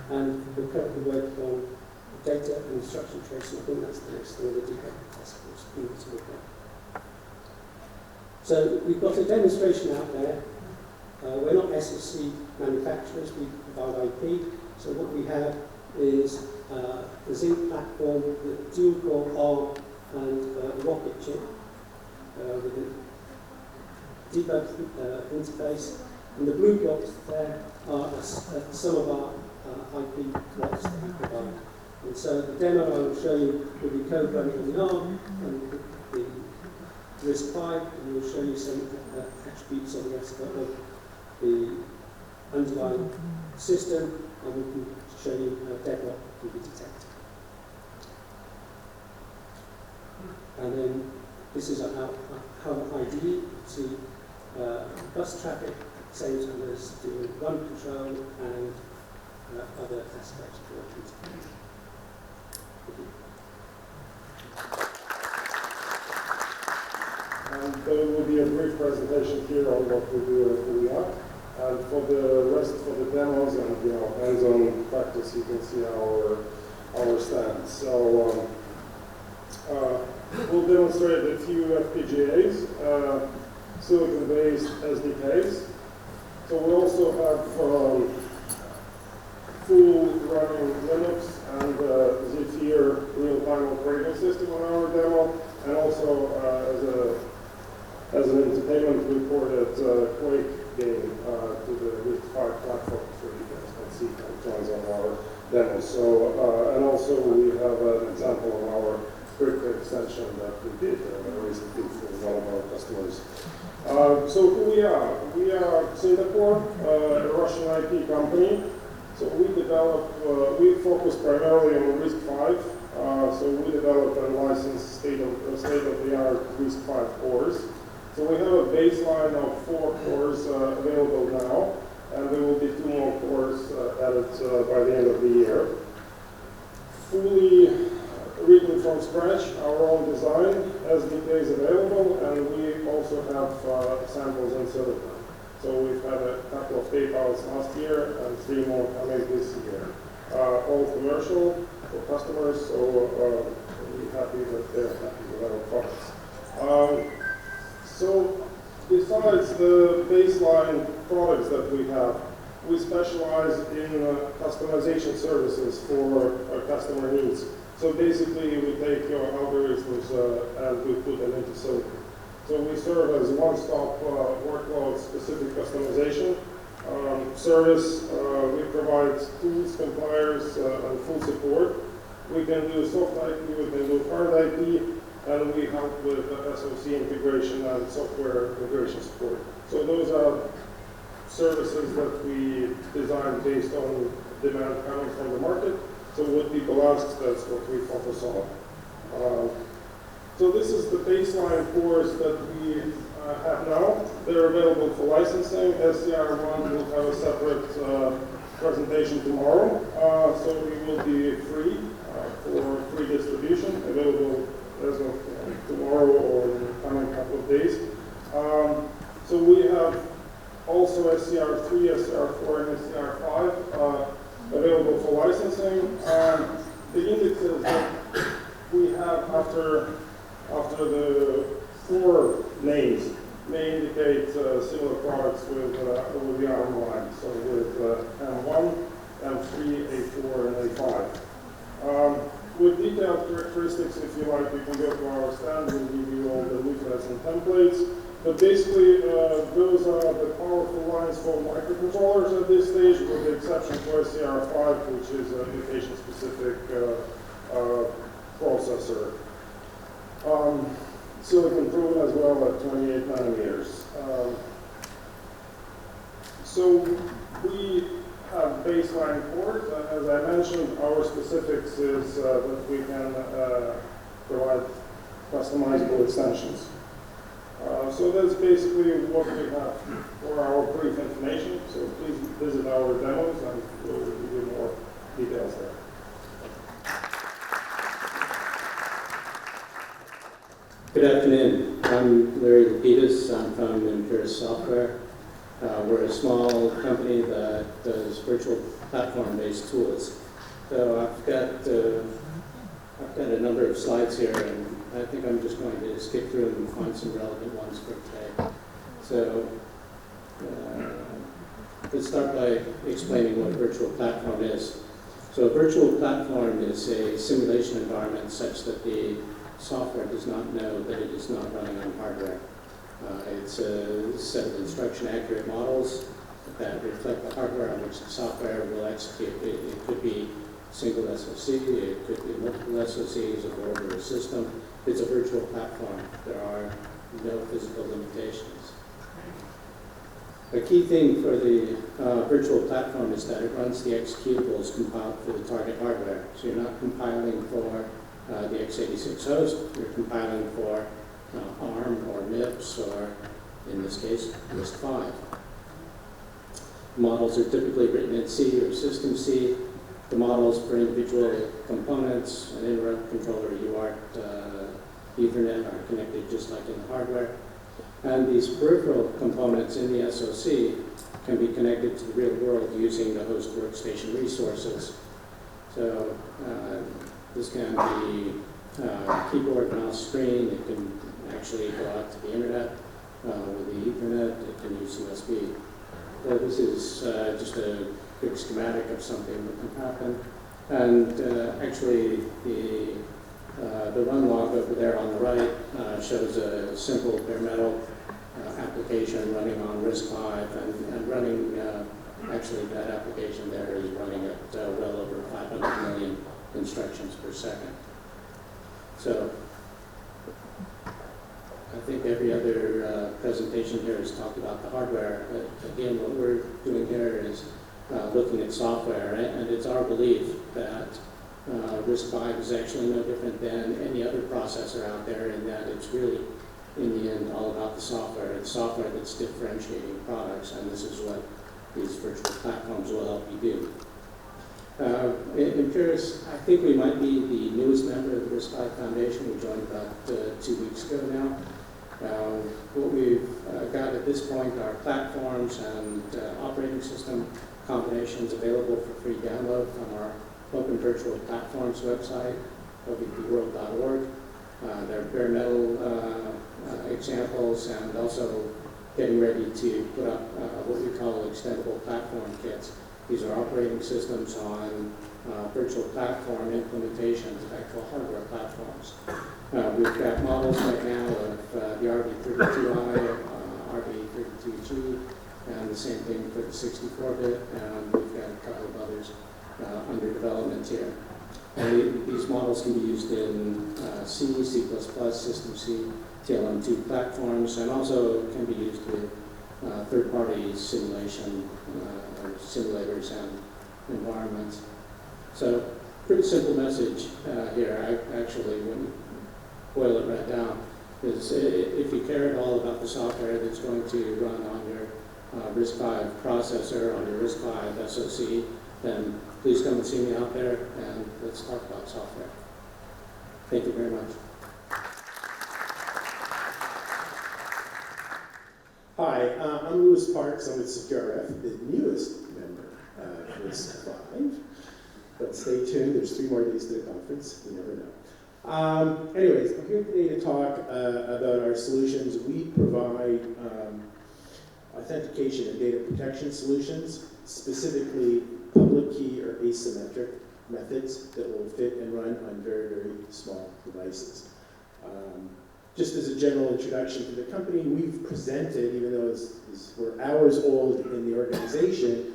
and we're currently working on data and instruction tracing. I think that's the next thing the debug task force we need to look at. So we've got a demonstration out there. We're not SoC manufacturers, we provide IP. So what we have is the Zinc platform, the dual-core ARM and Rocket chip with a debug interface. And the blue blocks there are some of our IP blocks that we provide. And so the demo I will show you will be code running on the ARM and the RISC-V, and we'll show you some attributes on the rest of the underlying system, and we can show you how deadlock can be detected. And then this is our IDE to bus traffic, same time as doing run control and other aspects of what we do. And there will be a brief presentation here on what we do and who we are. And for the rest, for the demos and hands-on practice, you can see our stand. So we'll demonstrate a few FPGAs, silicon-based SDKs. So we also have full running Linux and Zephyr real-time operating system on our demo, and also as an entertainment we ported Quake game to the RISC-V platform, so you guys can see how it runs on our demo. So, and also we have an example of our crypto extension that we did recently for one of our customers. So who we are? We are Syntacore, a Russian IP company. So we we focus primarily on RISC-V. So we develop and license state-of-the-art RISC-V cores. So we have a baseline of 4 cores available now, and there will be 2 more cores added by the end of the year. Fully written from scratch, our own design, SDK is available, and we also have samples in silicon. So we've had a couple of tape-outs last year and 3 more coming this year. All commercial for customers, so we're happy that they're happy with our products. So besides the baseline products that we have, we specialize in customization services for our customer needs. So basically, we take your algorithms and we put them into silicon. So we serve as one-stop workload-specific customization service. We provide tools, compliers, and full support. We can do soft IP, we can do hard IP, and we help with SoC integration and software integration support. So those are services that we design based on demand coming from the market. So what people ask, that's what we focus on. So this is the baseline cores that we have now. They're available for licensing. SCR1 will have a separate presentation tomorrow. So we will be free for free distribution, available as of tomorrow or in the coming couple of days. So we have also SCR3, SCR4, and SCR5 available for licensing. The indexes that we have after the 4 names that characteristics, if you like, you can go to our stand and give you all the leaflets and templates. But basically, those are the powerful lines for microcontrollers at this stage, with the exception for SCR5, which is an application-specific processor. Silicon proven as well at 28 nanometers. So we have baseline port. As I mentioned, our specifics is that we can provide customizable extensions. So that's basically what we have for our brief information. So please visit our demos and we'll give you more details there. Good afternoon. I'm Larry Lapidus. I'm from Empirist Software. We're a small company that does virtual platform-based tools. So I've got a number of slides here, and I think I'm just going to skip through them and find some relevant ones for today. So let's start by explaining what a virtual platform is. So a virtual platform is a simulation environment such that the software does not know that it is not running on hardware. It's a set of instruction-accurate models that reflect the hardware on which the software will execute. It could be single SoC, it could be multiple SoCs, a board or a system. It's a virtual platform. There are no physical limitations. A key thing for the virtual platform is that it runs the executables compiled for the target hardware. So you're not compiling for the x86 host, you're compiling for ARM or MIPS, or in this case, RISC-V. Models are typically written in C or System C. The models for individual components, an interrupt controller, UART, Ethernet are connected just like in the hardware. And these peripheral components in the SoC can be connected to the real world using the host workstation resources. So this can be keyboard, mouse, screen. It can actually go out to the internet with the Ethernet. It can use USB. So this is just a quick schematic of something that can happen. And actually, the run log over there on the right shows a simple bare metal application running on RISC-V, and running, actually that application there is running at well over 500 million instructions per second. So I think every other presentation here has talked about the hardware. Again, what we're doing here is looking at software, and it's our belief that RISC-V is actually no different than any other processor out there, in that it's really, in the end, all about the software. It's software that's differentiating products, and this is what these virtual platforms will help you do. Empirist, I think we might be the newest member of the RISC-V Foundation. We joined about 2 weeks ago now. What we've got at this point are platforms and operating system combinations available for free download from our Open Virtual Platforms website, ovpworld.org. They're bare metal examples, and also getting ready to put up what we call extendable platform kits. These are operating systems on virtual platform implementations of actual hardware platforms. We've got models right now of the RV32i, RV32G, and the same thing for the 64-bit, and we've got a couple of others under development here. And these models can be used in C, C++, System C, TLM2 platforms, and also can be used with third-party simulation or simulators and environments. So, pretty simple message here. I actually, when you boil it right down, is if you care at all about the software that's going to run on your RISC-V processor, on your RISC-V SoC, then please come and see me out there, and let's talk about software. Thank you very much. Hi, I'm Louis Parks. I'm with CRF, the newest member of RISC-V. But stay tuned, there's 3 more days to the conference, you never know. Anyways, I'm here today to talk about our solutions. We provide authentication and data protection solutions, specifically public key or asymmetric methods that will fit and run on very, very small devices. Just as a general introduction to the company, we've presented, even though we're hours old in the organization,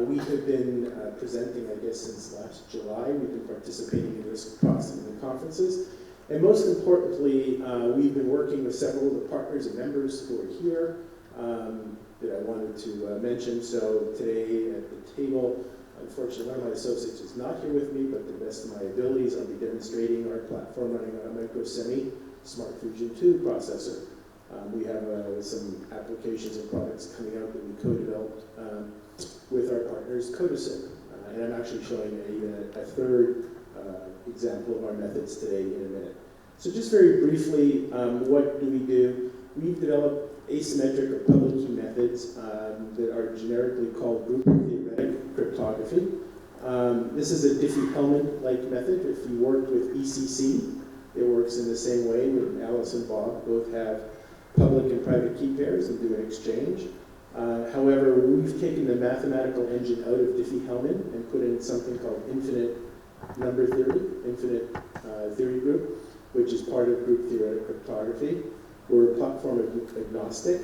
we have been presenting, I guess, since last July. We've been participating in RISC proximity conferences. And most importantly, we've been working with several of the partners and members who are here that I wanted to mention. So today at the table, unfortunately, one of my associates is not here with me, but to the best of my abilities, I'll be demonstrating our platform running on a micro-semi Smart Fusion 2 processor. We have some applications and products coming out that we co-developed with our partners, Codasync. And I'm actually showing even a third example of our methods today in a minute. So just very briefly, what do we do? We've developed asymmetric or public key methods that are generically called group theoretic cryptography. This is a Diffie-Hellman-like method. If you work with ECC, it works in the same way when Alice and Bob both have public and private key pairs and do an exchange. However, we've taken the mathematical engine out of Diffie-Hellman and put in something called infinite number theory, infinite theory group, which is part of group theoretic cryptography. We're platform agnostic.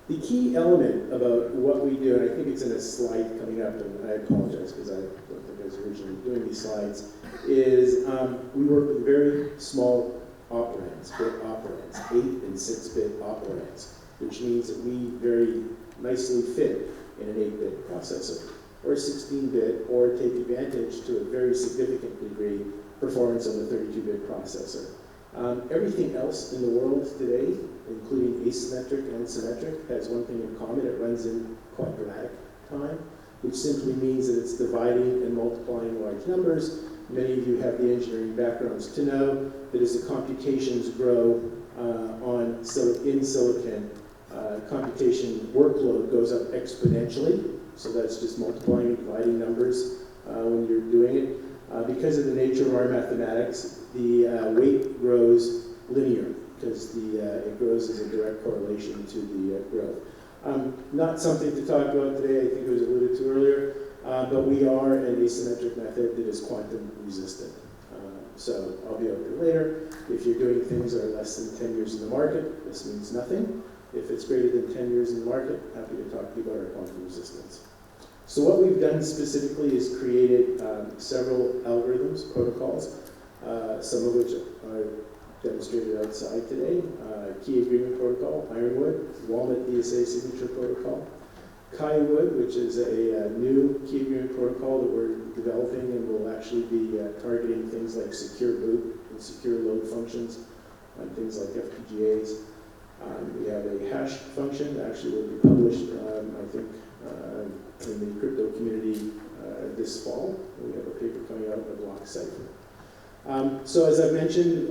The key element about what we do, and I think it's in a slide coming up, and I apologize because I don't think I was originally doing these slides, is we work with very small operands, bit operands, 8 and 6-bit operands, which means that we very nicely fit in an 8-bit processor, or 16-bit, or take advantage to a very significant degree performance of a 32-bit processor. Everything else in the world today, including asymmetric and symmetric, has one thing in common. It runs in quadratic time, which simply means that it's dividing and multiplying large numbers. Many of you have the engineering backgrounds to know that as the computations grow in silicon, computation workload goes up exponentially. So that's just multiplying and dividing numbers when you're doing it. Because of the nature of our mathematics, the weight grows linear because it grows as a direct correlation to the growth. Not something to talk about today, I think it was alluded to earlier, but we are an asymmetric method that is quantum resistant. So I'll be over here later. If you're doing things that are less than 10 years in the market, this means nothing. If it's greater than 10 years in the market, happy to talk to you about our quantum resistance. So what we've done specifically is created several algorithms, protocols, some of which are demonstrated outside today. Key Agreement Protocol, Ironwood, Walnut DSA Signature Protocol, Kaiwood, which is a new Key Agreement Protocol that we're developing and will actually be targeting things like secure boot and secure load functions on things like FPGAs. We have a hash function that actually will be published, I think, in the crypto community this fall. We have a paper coming out of the block cipher. So as I mentioned,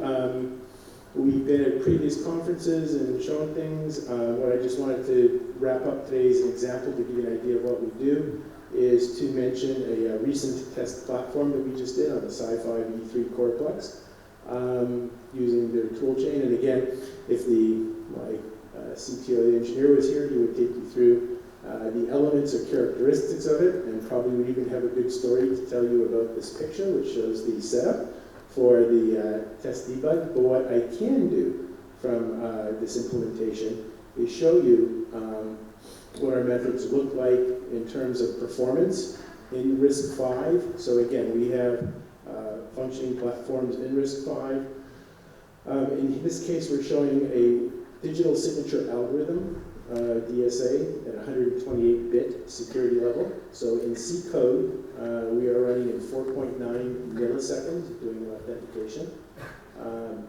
we've been at previous conferences and shown things. What I just wanted to wrap up today's example to give you an idea of what we do is to mention a recent test platform that we just did on the Sci-Fi E3 Coreplex using their tool chain. And again, if my CTO, the engineer, was here, he would take you through the elements or characteristics of it, and probably would even have a good story to tell you about this picture, which shows the setup for the test debug. But what I can do from this implementation is show you what our methods look like in terms of performance in RISC-V. So again, we have functioning platforms in RISC-V. In this case, we're showing a digital signature algorithm, DSA, at 128-bit security level. So in C code, we are running in 4.9 milliseconds doing an authentication.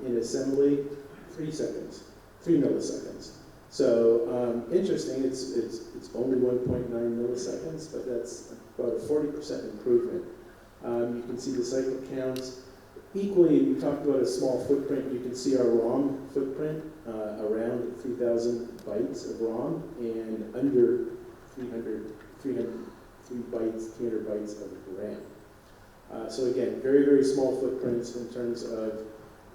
In assembly, 3 milliseconds. So interesting, it's only 1.9 milliseconds, but that's about a 40% improvement. You can see the cycle counts. Equally, we talked about a small footprint. You can see our ROM footprint, around 3,000 bytes of ROM and under 300 bytes of RAM. So again, very, very small footprints in terms of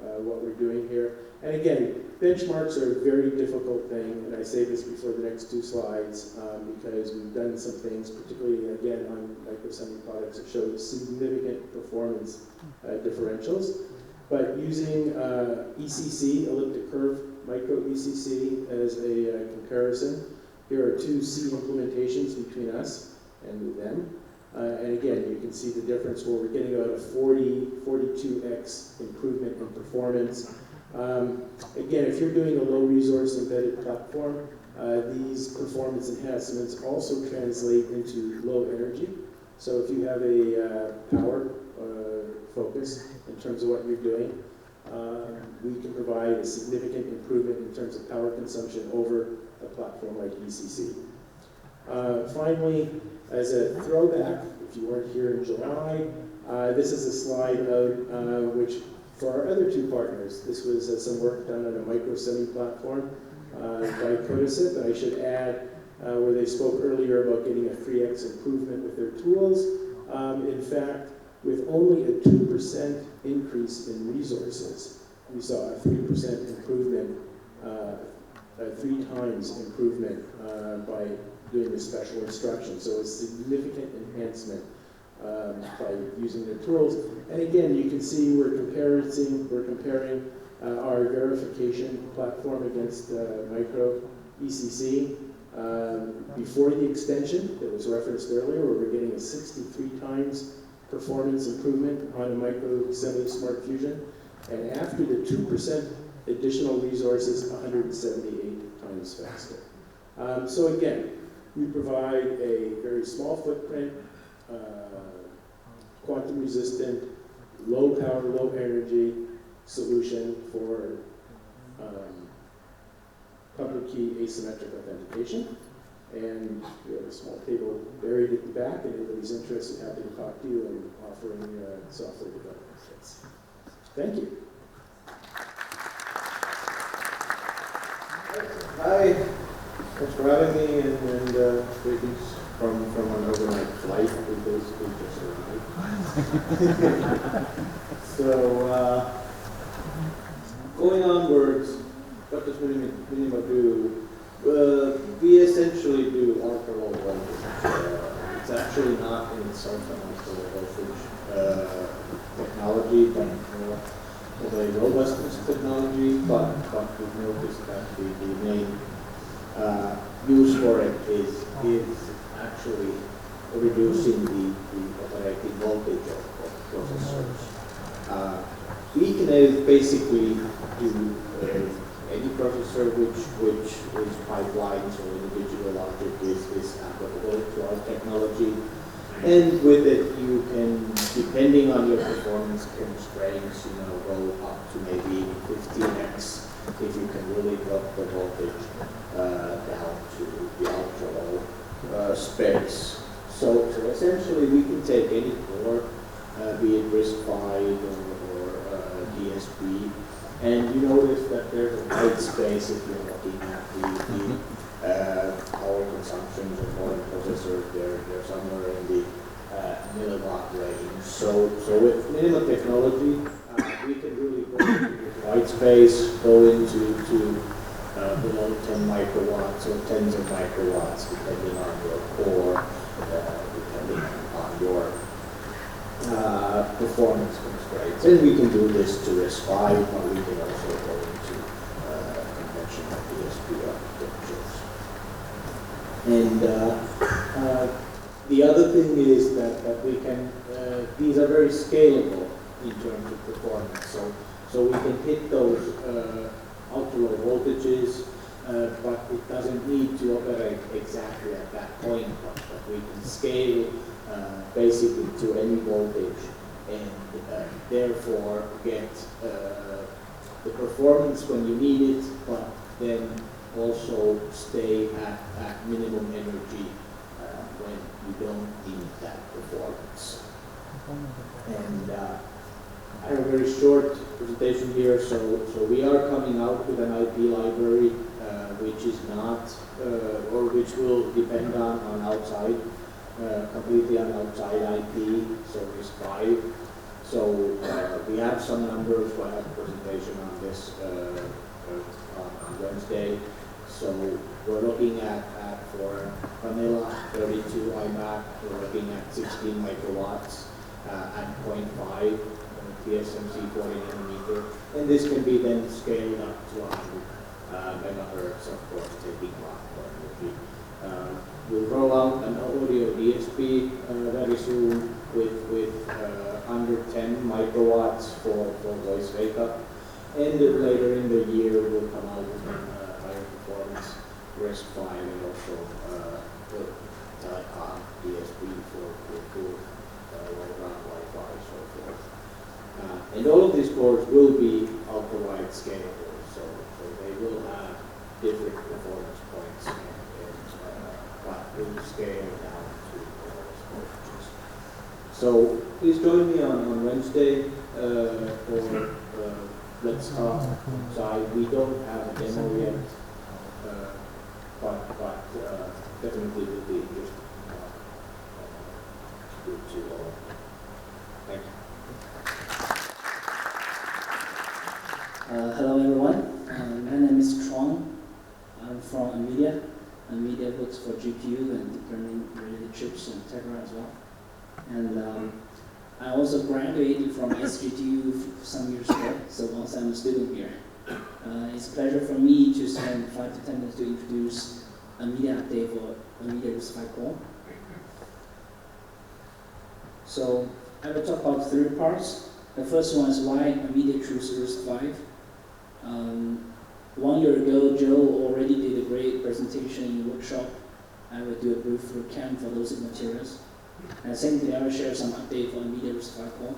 what we're doing here. And again, benchmarks are a very difficult thing, and I say this before the next two slides, because we've done some things, particularly again on micro-semi products, that showed significant performance differentials. But using ECC, elliptic curve micro ECC, as a comparison, here are two C implementations between us and them. And again, you can see the difference where we're getting about a 42x improvement in performance. Again, if you're doing a low resource embedded platform, these performance enhancements also translate into low energy. So if you have a power focus in terms of what you're doing, we can provide a significant improvement in terms of power consumption over a platform like ECC. Finally, as a throwback, if you weren't here in July, this is a slide of which, for our other two partners, this was some work done on a micro-semi platform by Codicip, and I should add, where they spoke earlier about getting a 3x improvement with their tools. In fact, with only a 2% increase in resources, we saw a 3% improvement, a 3 times improvement by doing the special instruction. So a significant enhancement by using the tools. And again, you can see we're comparing our verification platform against micro ECC. Before the extension that was referenced earlier, where we're getting a 63 times performance improvement on a micro semi-smart fusion, and after the 2% additional resources, 178 times faster. So again, we provide a very small footprint, quantum resistant, low power, low energy solution for public key asymmetric authentication. And we have a small table buried at the back, and anybody's interested, happy to talk to you and offering software development kits. Thank you. Hi, thanks for having me, and greetings from an overnight flight. We basically just arrived. So, going onwards, what does Minima do? We essentially do ultra-low voltage. It's actually not in itself an ultra-low voltage technology, but of a robustness technology, but we've noticed that the main use for it is actually reducing the operating voltage of processors. We can basically do any processor which is pipeline, so individual logic is applicable to our technology. And with it, you can, depending on your performance constraints, go up to maybe 15x if you can really drop the voltage down to the ultra low space. So essentially, we can take any core, be it RISC-V or DSP, and you notice that there's a white space if you're looking at the power consumptions of modern processors. They're somewhere in the milliwatt range. So with Minima technology, we can really go into the white space, go into below 10 microwatts or tens of microwatts, depending on your core, depending on your performance constraints. And we can do this to RISC-V, but we can also go into conventional DSP architectures. And the other thing is that we can, these are very scalable in terms of performance. So we can hit those ultra-low voltages, but it doesn't need to operate exactly at that point, but we can scale basically to any voltage and therefore get the performance when you need it, but then also stay at minimum energy when you don't need that performance. And I have a very short presentation here, so we are coming out with an IP library which is not, or which will depend on outside, completely on outside IP, so RISC-V. So we have some numbers. We'll have a presentation on this on Wednesday. So we're looking at for vanilla 32 iMac, we're looking at 16 microwatts at 0.5 TSMC 40 nanometer, and this can be then scaled up to 100 megahertz, of course, taking a lot more energy. We'll roll out an audio DSP very soon with under 10 microwatts for voice wake-up, and later in the year we'll come out with higher performance RISC-V and also the telecom DSP for good around Wi-Fi and so forth. And all of these boards will be ultra-wide scalable, so they will have different performance points but will scale down to voltages. So please join me on Wednesday for Let's Talk side. We don't have a demo yet, but definitely will be just good to all. Thank you. Hello everyone, my name is Chuang. I'm from NVIDIA. NVIDIA works for GPU and deep learning related chips and Tegra as well. And I also graduated from SGTU some years ago, so once I'm a student here. It's a pleasure for me to spend 5 to 10 minutes to introduce NVIDIA update for NVIDIA RISC-V core. So I will talk about 3 parts. The first one is why NVIDIA chose RISC-V. 1 year ago, Joe already did a great presentation in the workshop. I will do a brief recap for those materials. And secondly, I will share some update for NVIDIA RISC-V core.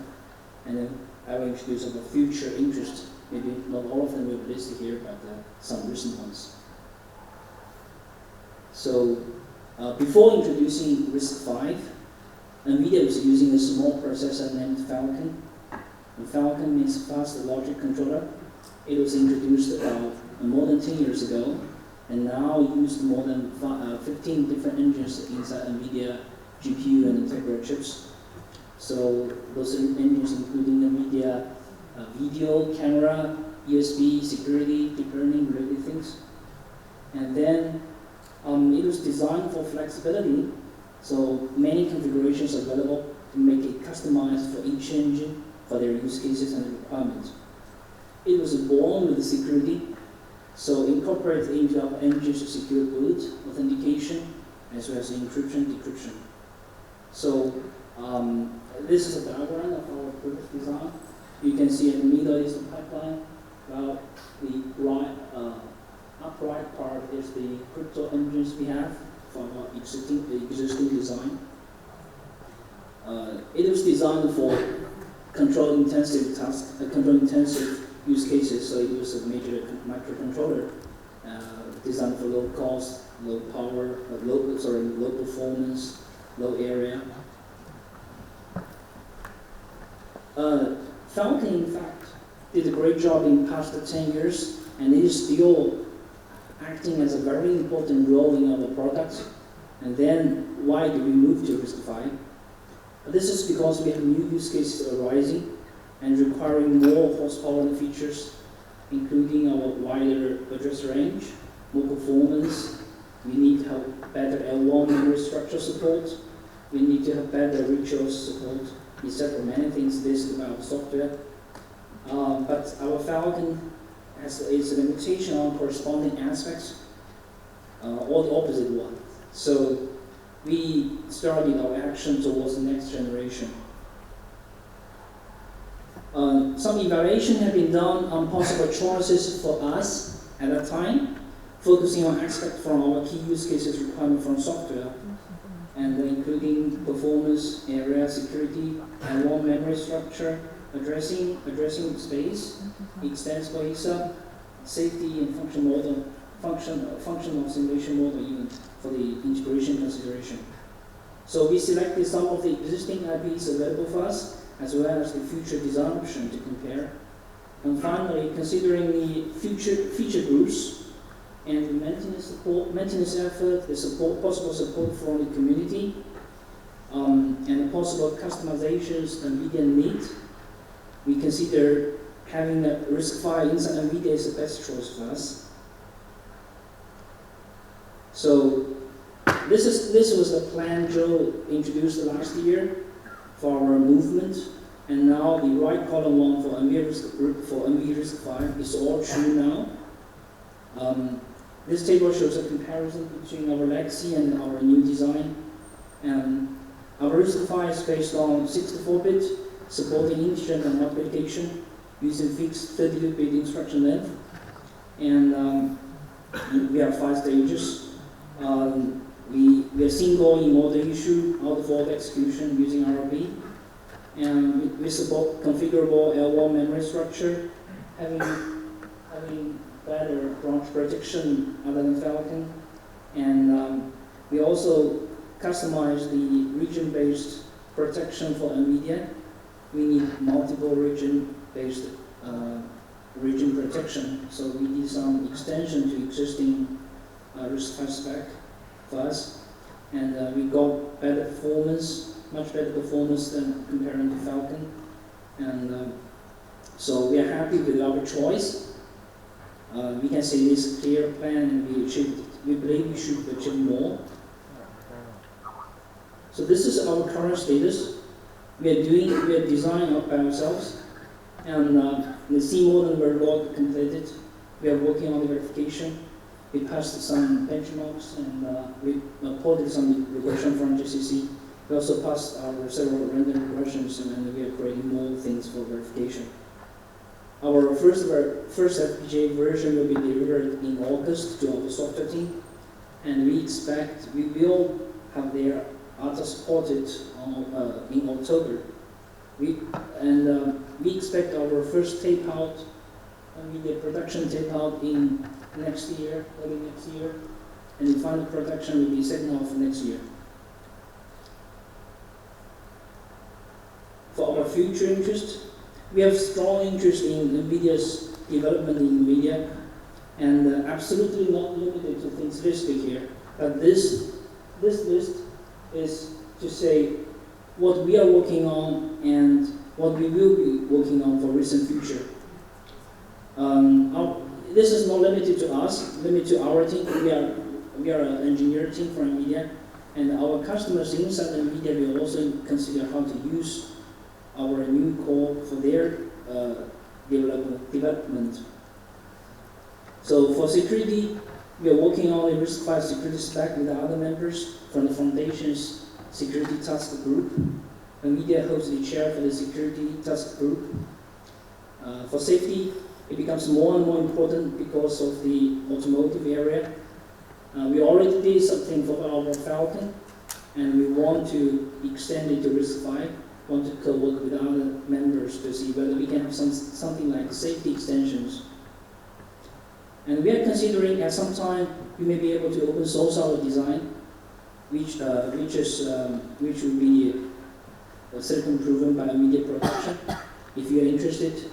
And then I will introduce some future interest. Maybe not all of them will be listed here, but some recent ones. So before introducing RISC-V, NVIDIA was using a small processor named Falcon. And Falcon means fast logic controller. It was introduced about more than 10 years ago, and now used more than 15 different engines inside NVIDIA GPU and Tegra chips. So those engines including NVIDIA video, camera, USB, security, deep learning, related things. And then it was designed for flexibility, so many configurations available to make it customized for each engine for their use cases and requirements. It was born with security, so incorporated into our engine's secure boot, authentication, as well as encryption, decryption. So this is a diagram of our previous design. You can see in the middle is the pipeline, while the right, upright part is the crypto engines we have for our existing design. It was designed for control-intensive tasks, control-intensive use cases, so it was a major microcontroller designed for low cost, low power, low performance, low area. Falcon, in fact, did a great job in the past 10 years, and it is still acting as a very important role in our products. And then, why do we move to RISC-V? This is because we have new use cases arising and requiring more horsepower and features, including our wider address range, more performance. We need to have better L1 memory structure support. We need to have better ritual support, etc. Many things listed about software. But our Falcon has its limitation on corresponding aspects, or the opposite one. So we started our action towards the next generation. Some evaluation have been done on possible choices for us at that time, focusing on aspects from our key use cases requirement from software, and including performance, area, security, and one memory structure, addressing space, extensible ESA, safety and functional simulation model even for the integration consideration. So we selected some of the existing IPs available for us, as well as the future design option to compare. And finally, considering the future feature groups and the maintenance effort, the possible support from the community, and the possible customizations NVIDIA need, we consider having a RISC-V inside NVIDIA is the best choice for us. So this was the plan Joe introduced last year for our movement, and now the right column one for NVIDIA RISC-V is all true now. This table shows a comparison between our legacy and our new design. Our RISC-V is based on 64-bit, supporting integer and multiplication using fixed 32-bit instruction length, and we have 5 stages. We are single in order issue, out-of-order execution using RLB, and we support configurable L1 memory structure, having better branch protection other than Falcon, and we also customize the region-based protection for NVIDIA. We need multiple region-based region protection, so we did some extension to existing RISC-V spec for us, and we got better performance, much better performance than comparing to Falcon, and so we are happy with our choice. We can say this clear plan, and we believe we should achieve more. So this is our current status. We are designing by ourselves, and the C model log completed. We are working on the verification. We passed some benchmarks, and we ported some regression from GCC. We also passed our several random regressions, and we are creating more things for verification. Our first FPGA version will be delivered in August to our software team, and we expect we will have their ATA supported in October. We expect our first tape out, the production tape out in next year, early next year, and the final production will be second half of next year. For our future interest, we have strong interest in NVIDIA's development in NVIDIA, and absolutely not limited to things listed here. But this list is to say what we are working on and what we will be working on for recent future. This is not limited to us, limited to our team. We are an engineering team for NVIDIA, and our customers inside NVIDIA will also consider how to use our new core for their development. So for security, we are working on a RISC-V security spec with the other members from the Foundation's Security Task Group. NVIDIA holds the chair for the Security Task Group. For safety, it becomes more and more important because of the automotive area. We already did something for our Falcon, and we want to extend it to RISC-V. Want to co-work with other members to see whether we can have something like safety extensions. And we are considering at some time we may be able to open source our design, which will be silicon proven by NVIDIA production. If you are interested,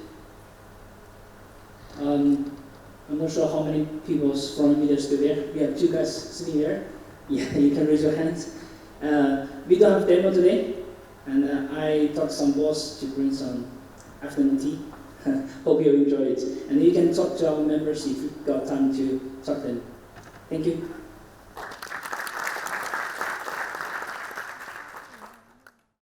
I'm not sure how many people from NVIDIA are still there. We have 2 guys sitting there. Yeah, you can raise your hands. We don't have demo today, and I talked to some boss to bring some afternoon tea. Hope you enjoy it. And you can talk to our members if you've got time to talk to them. Thank you.